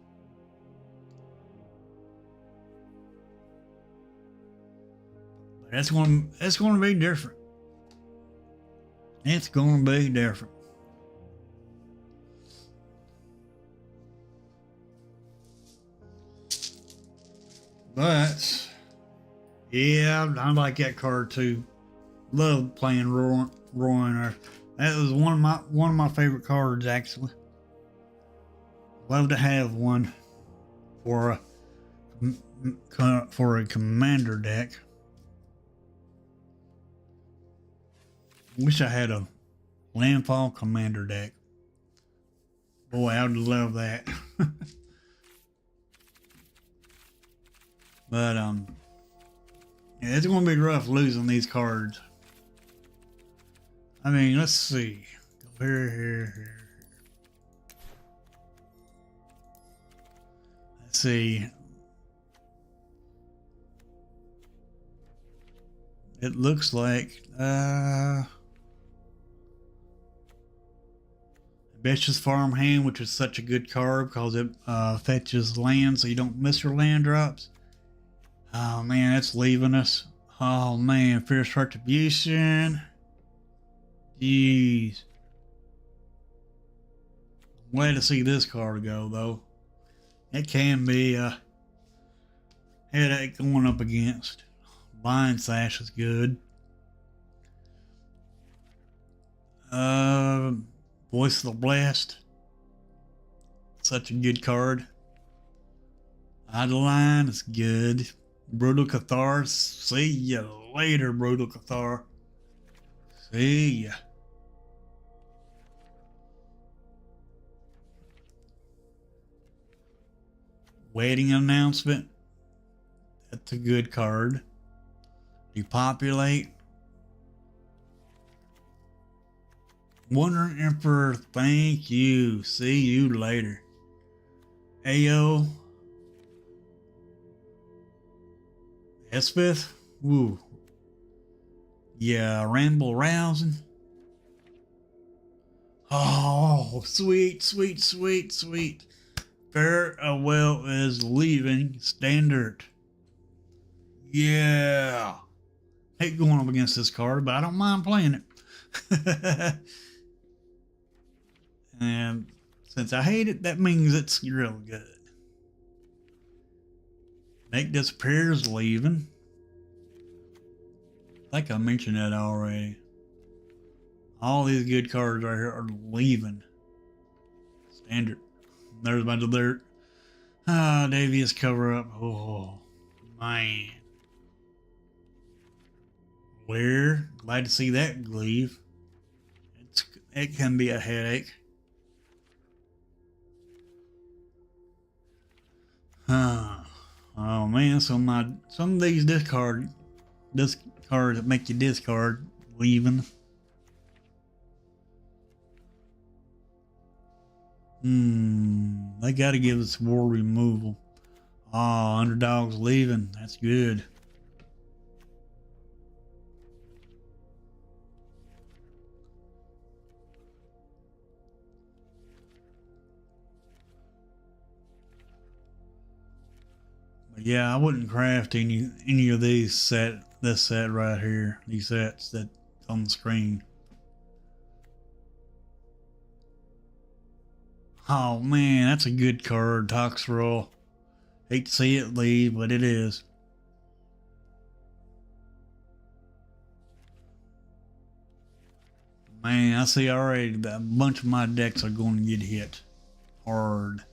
That's going to be different. It's going to be different. But yeah, I like that card too. Love playing Rowan. That was one of my favorite cards actually. Love to have one for a commander deck. Wish I had a landfall commander deck. Boy, I would love that. But Yeah, it's gonna be rough losing these cards. I mean, let's see. Go here. Let's see. It looks like Ambitious Farmhand, which is such a good card because it fetches land so you don't miss your land drops. Oh man, it's leaving us. Oh man, Fierce Retribution. Jeez. I'm glad to see this card go though. It can be a headache going up against. Lion Sash is good. Voice of the Blessed. Such a good card. Adeline is good. Brutal Cathar. See ya later, Brutal Cathar. See ya. Wedding Announcement. That's a good card. Depopulate. Wandering Emperor, thank you. See you later. Ayo. Espeth. Woo. Yeah, Ramble Rousing. Oh, sweet. Farewell is leaving standard. Yeah. Hate going up against this card, but I don't mind playing it. And since I hate it, that means it's real good. Make Disappears leaving. I think I mentioned that already. All these good cards right here are leaving. Standard. There's my alert. Ah, Devious Cover Up. Oh, man. Where? Glad to see that leave. It can be a headache. Oh man, some of these discards that make you discard leaving. They gotta give us war removal. Oh, Underdog's leaving. That's good. But yeah, I wouldn't craft any of these this set right here. These sets that's on the screen. Oh man, that's a good card, Toxroll. Hate to see it leave, but it is. Man, I see already that a bunch of my decks are going to get hit hard.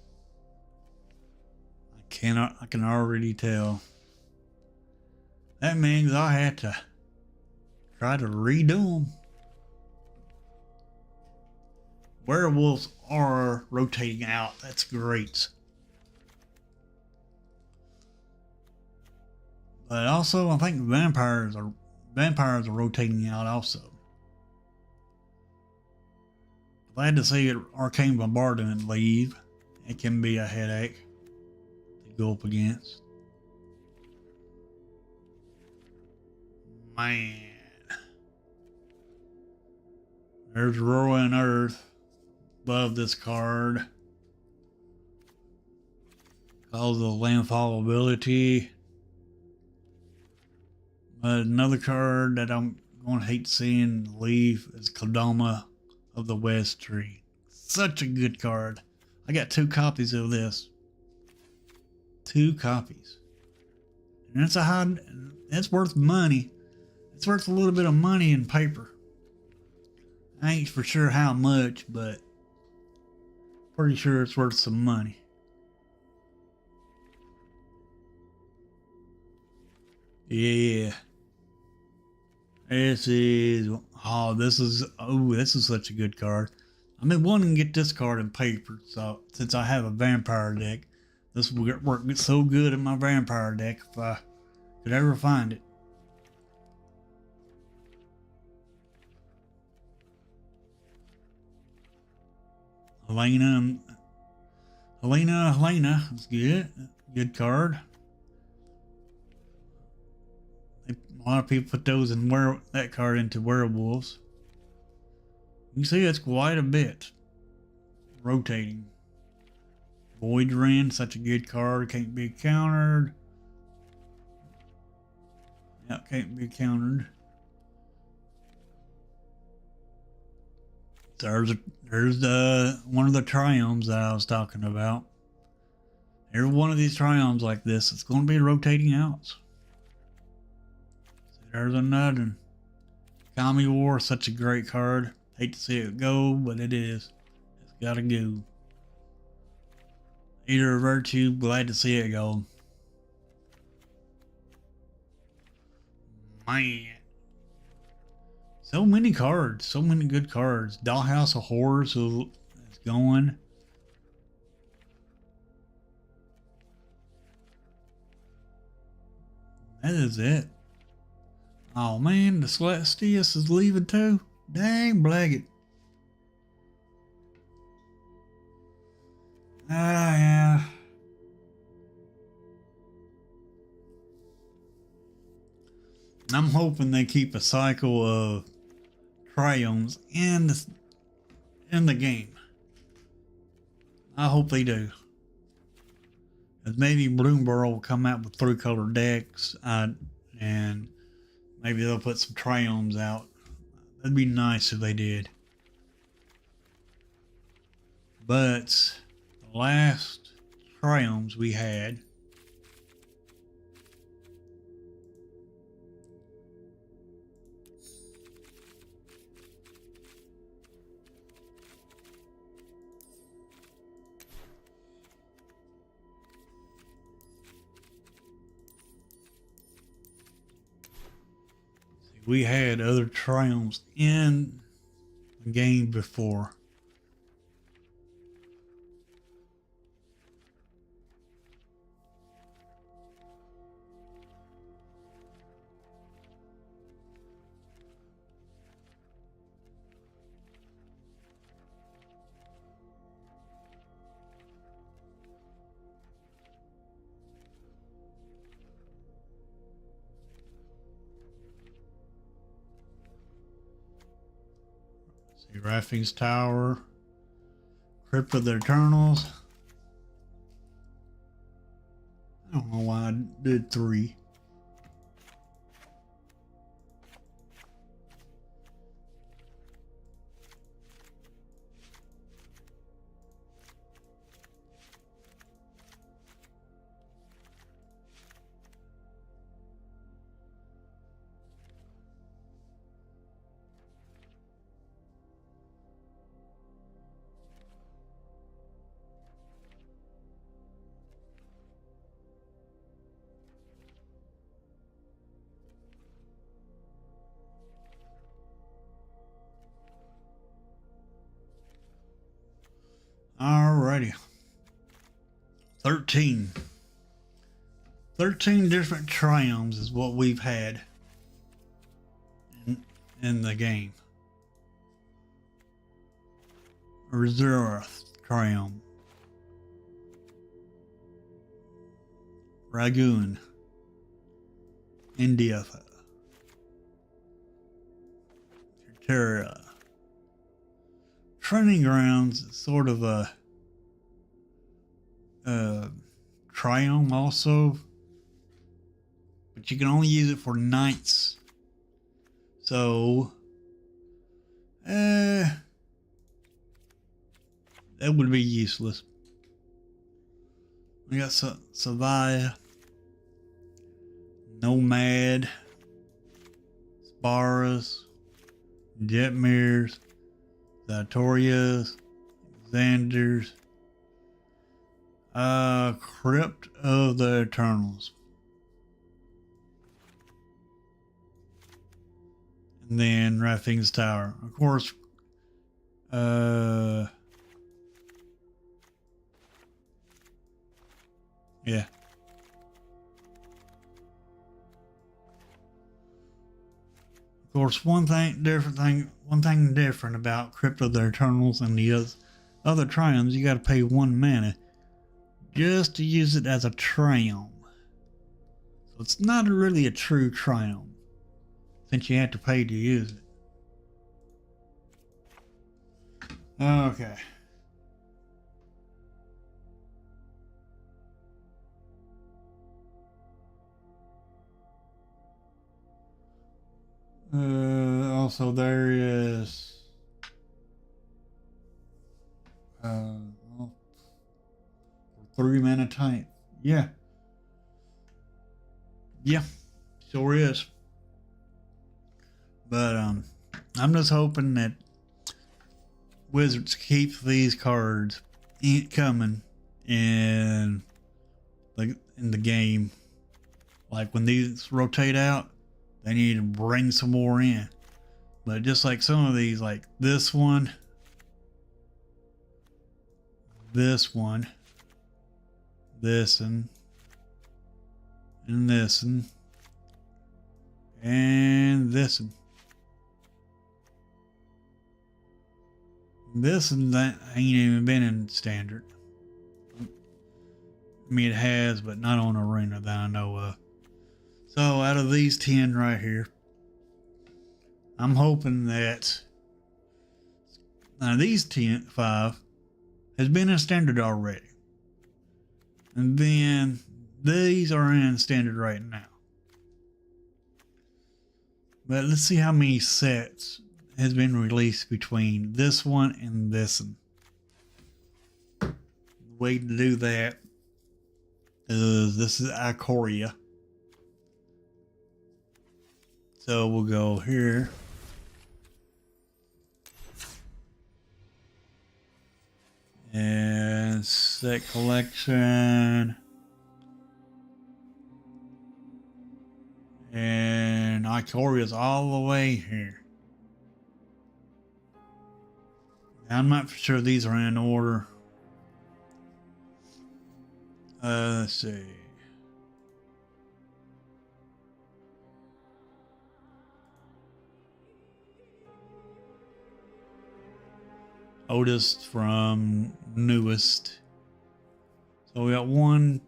I can already tell. That means I have to try to redo them. Werewolves are rotating out. That's great. But also, I think vampires are rotating out also. Glad to see Arcane Bombardment leave. It can be a headache to go up against. Man. There's Roaring Earth. Love this card. Because of the landfall ability. But another card that I'm going to hate seeing leave is Kodama of the West Tree. Such a good card. I got 2 copies of this. 2 copies. And it's worth money. It's worth a little bit of money in paper. I ain't for sure how much, but pretty sure it's worth some money. Yeah. This is such a good card. I've been wanting to get this card in paper, so since I have a vampire deck, this will work so good in my vampire deck if I could ever find it. Helena is good. Good card. A lot of people put those in that card into werewolves. You can see it's quite a bit rotating. Void Rend, such a good card, can't be countered. Yep, can't be countered. There's the one of the triomes that I was talking about. Every one of these triomes like this, it's going to be rotating outs. There's another. Kami War, such a great card. Hate to see it go, but it is. It's got to go. Eater of Virtue, glad to see it go. Man. So many cards, so many good cards. Dollhouse of Horrors is going. That is it. Oh man, the Celestius is leaving too. Dang, Blaggett. Ah, yeah. I'm hoping they keep a cycle of triomes in the game. I hope they do. As maybe Bloomborough will come out with 3-color decks, and maybe they'll put some triomes out. That'd be nice if they did. But the last triomes we had, we had other triomes in the game before. See, Raffing's Tower, Crypt of the Eternals. I don't know why I did 3. Alrighty. 13 different triomes is what we've had in the game. Reserve triome, Ragoon, India, Terra. Training Grounds is sort of a triome also, but you can only use it for knights. So, that would be useless. We got Savaya, Nomad, Sparas, Jetmirs, Zatorias, Xanders, Crypt of the Eternals. And then Raffing's Tower. Of course, yeah. Of course, one thing different about Crypt of the Eternals and the other triomes, you got to pay 1 mana just to use it as a triome. So it's not really a true triome, since you have to pay to use it. Okay. Also there is well, 3 mana type. Yeah, sure is. But I'm just hoping that Wizards keep these cards coming in the game. Like when these rotate out, they need to bring some more in. But just like some of these, like this one, this one, this one, and this one, and this one. This one that ain't even been in standard. I mean, it has, but not on Arena that I know of. So out of these 10 right here, I'm hoping that these 5 has been in standard already. And then these are in standard right now. But let's see how many sets has been released between this one and this one. The way to do that is this is Ikoria. So we'll go here. And set collection. And Ikoria's all the way here. I'm not for sure these are in order. Let's see. Oldest from newest. So we got 1,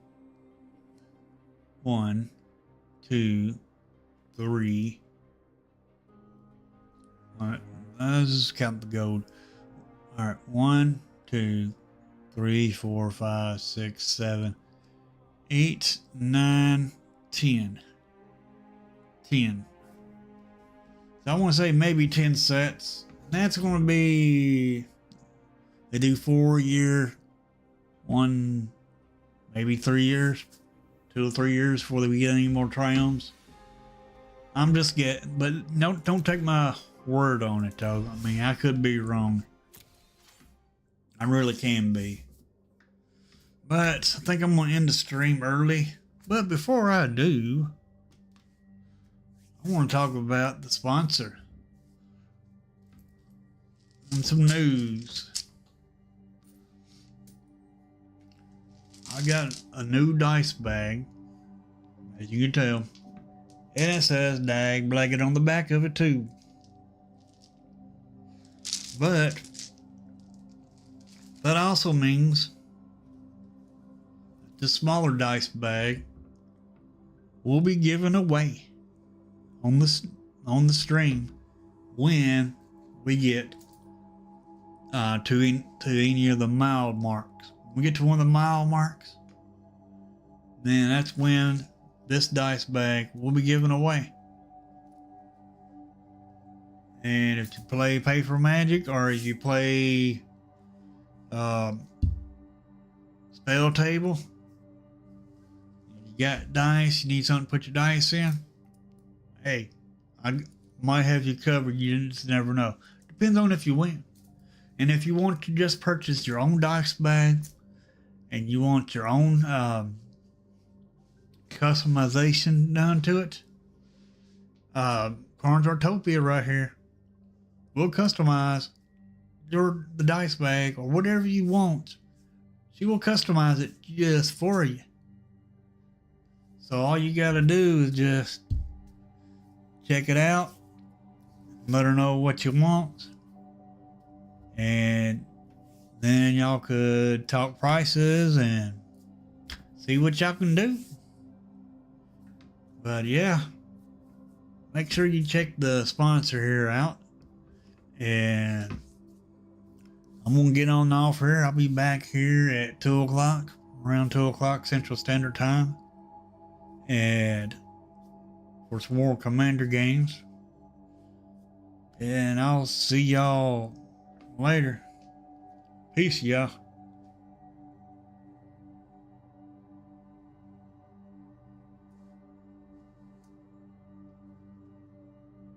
2, 3. All right, let's just count the gold. All right, 1, 2, 3, 4, 5, 6, 7, 8, 9, 10. 10. So I want to say maybe 10 sets. That's going to be, they do 4 year, 1, maybe 3 years, 2 or 3 years before they get any more triomes. I'm just getting, but don't take my word on it though. I mean, I could be wrong. I really can be. But I think I'm going to end the stream early. But before I do, I want to talk about the sponsor and some news. I got a new dice bag, as you can tell, and it says Dag Blanket on the back of it too. But that also means the smaller dice bag will be given away on the stream when we get to any of the mile marks. When we get to one of the mile marks, then that's when this dice bag will be given away. And if you play Paper Magic or if you play Spell Table, you got dice, you need something to put your dice in, hey, I might have you covered. You just never know. Depends on if you win. And if you want to just purchase your own dice bag and you want your own customization done to it, Carnes Artopia right here will customize the dice bag or whatever you want. She will customize it just for you. So all you got to do is just check it out, let her know what you want, and Then y'all could talk prices and see what y'all can do. But yeah, make sure you check the sponsor here out. And I'm going to get on the offer here. I'll be back here at 2 o'clock, around 2 o'clock Central Standard Time. And for some more Commander games. And I'll see y'all later. Peace, y'all.